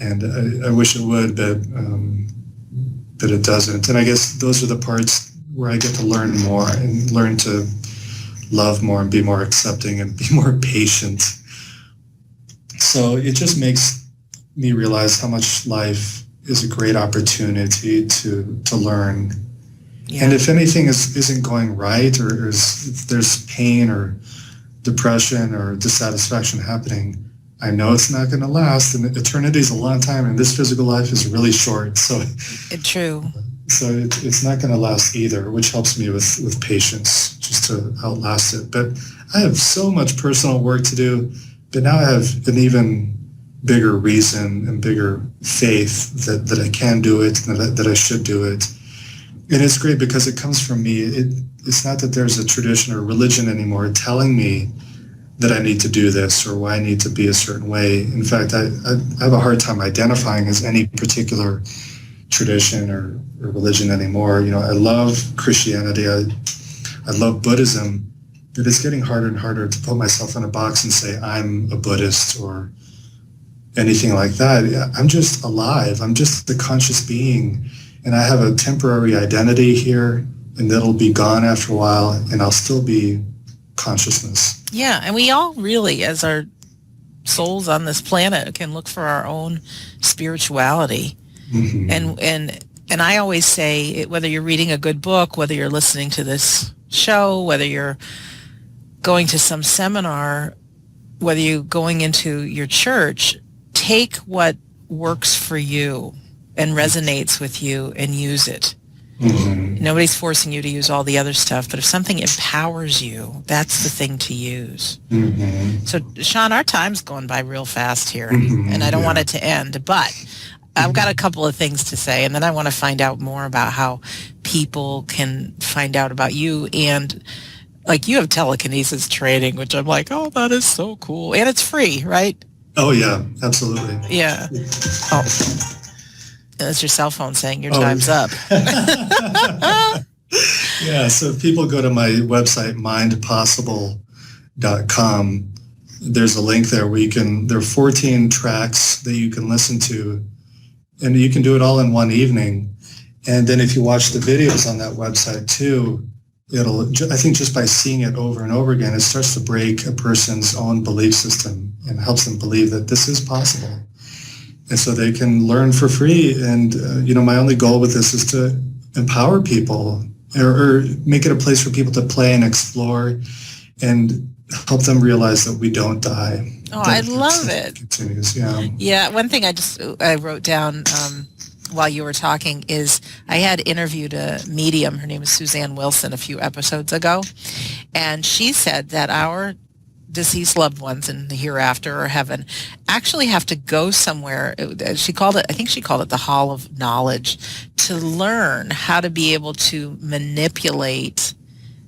And I wish it would, but it doesn't. And I guess those are the parts where I get to learn more and learn to love more and be more accepting and be more patient. So it just makes me realize how much life is a great opportunity to learn Yeah. And if anything isn't going right, or if there's pain or depression or dissatisfaction happening, I know it's not going to last, and eternity is a long time, and this physical life is really short. So, True. So it's not going to last either, which helps me with patience just to outlast it. But I have so much personal work to do, but now I have an even bigger reason and bigger faith that I can do it, and that I should do it. And it's great because it comes from me. It's not that there's a tradition or religion anymore telling me that I need to do this or why I need to be a certain way. In fact, I have a hard time identifying as any particular tradition or religion anymore. I love Christianity. I love Buddhism, but it's getting harder and harder to put myself in a box and say I'm a Buddhist or anything like that. I'm just alive. I'm just the conscious being, and I have a temporary identity here, and that'll be gone after a while, and I'll still be consciousness. Yeah, and we all really, as our souls on this planet, can look for our own spirituality. Mm-hmm. And I always say, whether you're reading a good book, whether you're listening to this show, whether you're going to some seminar, whether you're going into your church, take what works for you and resonates with you and use it. Mm-hmm. Nobody's forcing you to use all the other stuff, but if something empowers you, that's the thing to use. Mm-hmm. So, Sean, our time's going by real fast here, and I don't want it to end, but I've got a couple of things to say, and then I want to find out more about how people can find out about you. And like, you have telekinesis training, which I'm like, oh, that is so cool. And it's free, right? Oh, yeah, absolutely. Yeah. Oh, that's your cell phone saying your time's up. Yeah, so if people go to my website, mindpossible.com, there's a link there where there are 14 tracks that you can listen to, and you can do it all in one evening. And then if you watch the videos on that website too, I think just by seeing it over and over again, it starts to break a person's own belief system and helps them believe that this is possible. And so they can learn for free. And, my only goal with this is to empower people or make it a place for people to play and explore and help them realize that we don't die. Oh, I love it. Continues, yeah. Yeah, one thing I wrote down while you were talking is I had interviewed a medium. Her name is Suzanne Wilson a few episodes ago. And she said that our deceased loved ones in the hereafter or heaven actually have to go somewhere. I think she called it the Hall of Knowledge, to learn how to be able to manipulate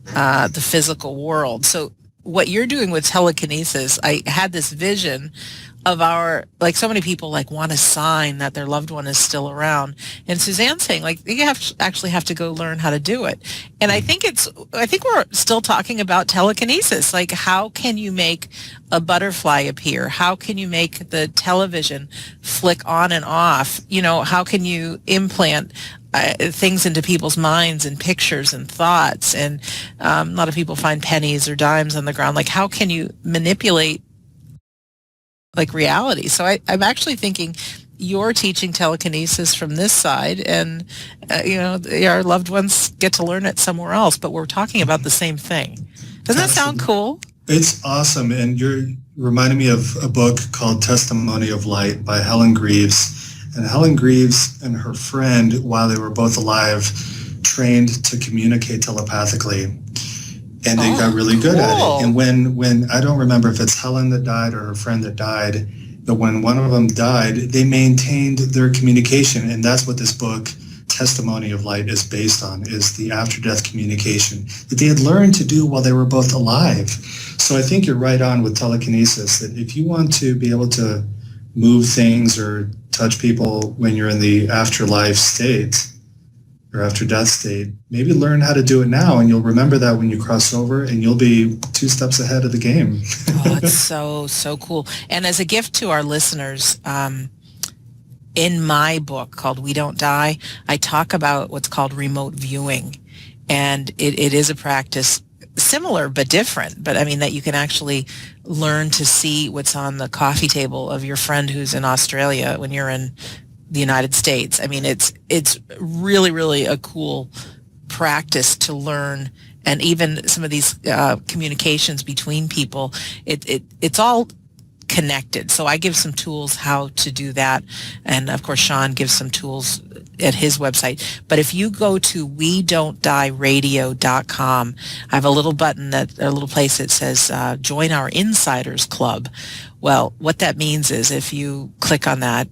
the physical world. So what you're doing with telekinesis, I had this vision of so many people want a sign that their loved one is still around. And Suzanne's saying you actually have to go learn how to do it. And I think we're still talking about telekinesis. How can you make a butterfly appear? How can you make the television flick on and off? How can you implant things into people's minds and pictures and thoughts? And a lot of people find pennies or dimes on the ground. How can you manipulate reality? So I'm actually thinking you're teaching telekinesis from this side, and our loved ones get to learn it somewhere else, but we're talking about the same thing. Doesn't that sound cool? It's awesome. And you're reminding me of a book called Testimony of Light by Helen Greaves. And Helen Greaves and her friend, while they were both alive, trained to communicate telepathically. And they got really good at it. And when I don't remember if it's Helen that died or her friend that died, but when one of them died, they maintained their communication. And that's what this book, Testimony of Light, is based on, is the after-death communication that they had learned to do while they were both alive. So I think you're right on with telekinesis, that if you want to be able to move things or touch people when you're in the afterlife state, or after death state, maybe learn how to do it now, and you'll remember that when you cross over, and you'll be 2 steps ahead of the game. Oh, it's so cool. And as a gift to our listeners, in my book called We Don't Die, I talk about what's called remote viewing. And it is a practice similar but different, but that you can actually learn to see what's on the coffee table of your friend who's in Australia when you're in the United States. It's really, really a cool practice to learn, and even some of these communications between people, it's all connected. So I give some tools how to do that. And of course, Sean gives some tools at his website. But if you go to WeDon'tDieRadio.com, I have a little button, a little place that says join our Insiders Club. Well, what that means is if you click on that,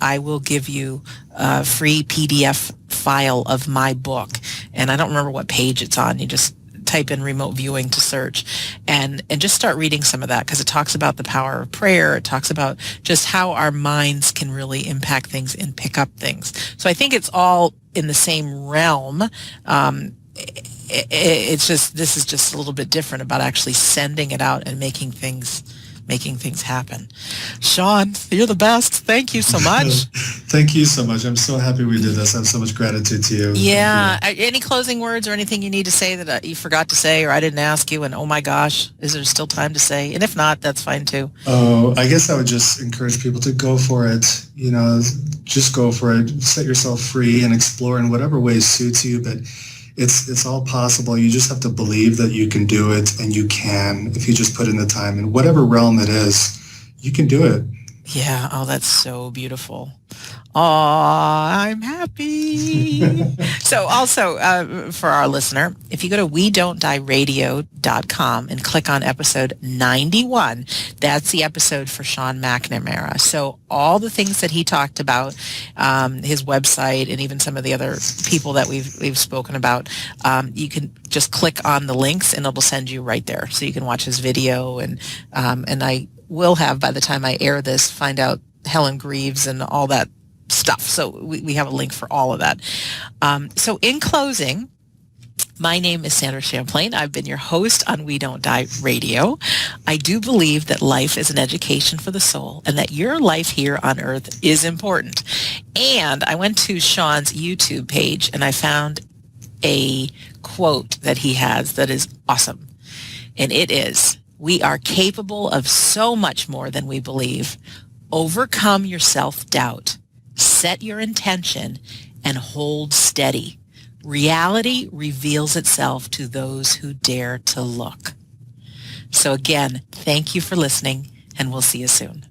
I will give you a free PDF file of my book. And I don't remember what page it's on. You just type in remote viewing to search and just start reading some of that, because it talks about the power of prayer. It talks about just how our minds can really impact things and pick up things. So I think it's all in the same realm. It's just, this is just a little bit different about actually sending it out and making things happen. Sean, you're the best. Thank you so much. Thank you so much. I'm so happy we did this. I have so much gratitude to you. Yeah. Any closing words or anything you need to say that you forgot to say or I didn't ask you, and oh my gosh, is there still time to say? And if not, that's fine too. Oh, I guess I would just encourage people to go for it. Just go for it. Set yourself free and explore in whatever way suits you. But it's all possible. You just have to believe that you can do it, and you can if you just put in the time. In whatever realm it is, you can do it. Yeah. Oh, that's so beautiful. Oh, I'm happy. So also for our listener, if you go to WeDon'tDieRadio.com and click on episode 91, that's the episode for Sean McNamara. So all the things that he talked about, his website, and even some of the other people that we've spoken about, you can just click on the links and it'll send you right there. So you can watch his video, and I will have, by the time I air this, find out Helen Greaves and all that stuff. So we have a link for all of that. So in closing, my name is Sandra Champlain. I've been your host on We Don't Die Radio. I do believe that life is an education for the soul, and that your life here on earth is important. And I went to Sean's YouTube page and I found a quote that he has that is awesome. And it is, "We are capable of so much more than we believe. Overcome your self-doubt. Set your intention and hold steady. Reality reveals itself to those who dare to look." So again, thank you for listening, and we'll see you soon.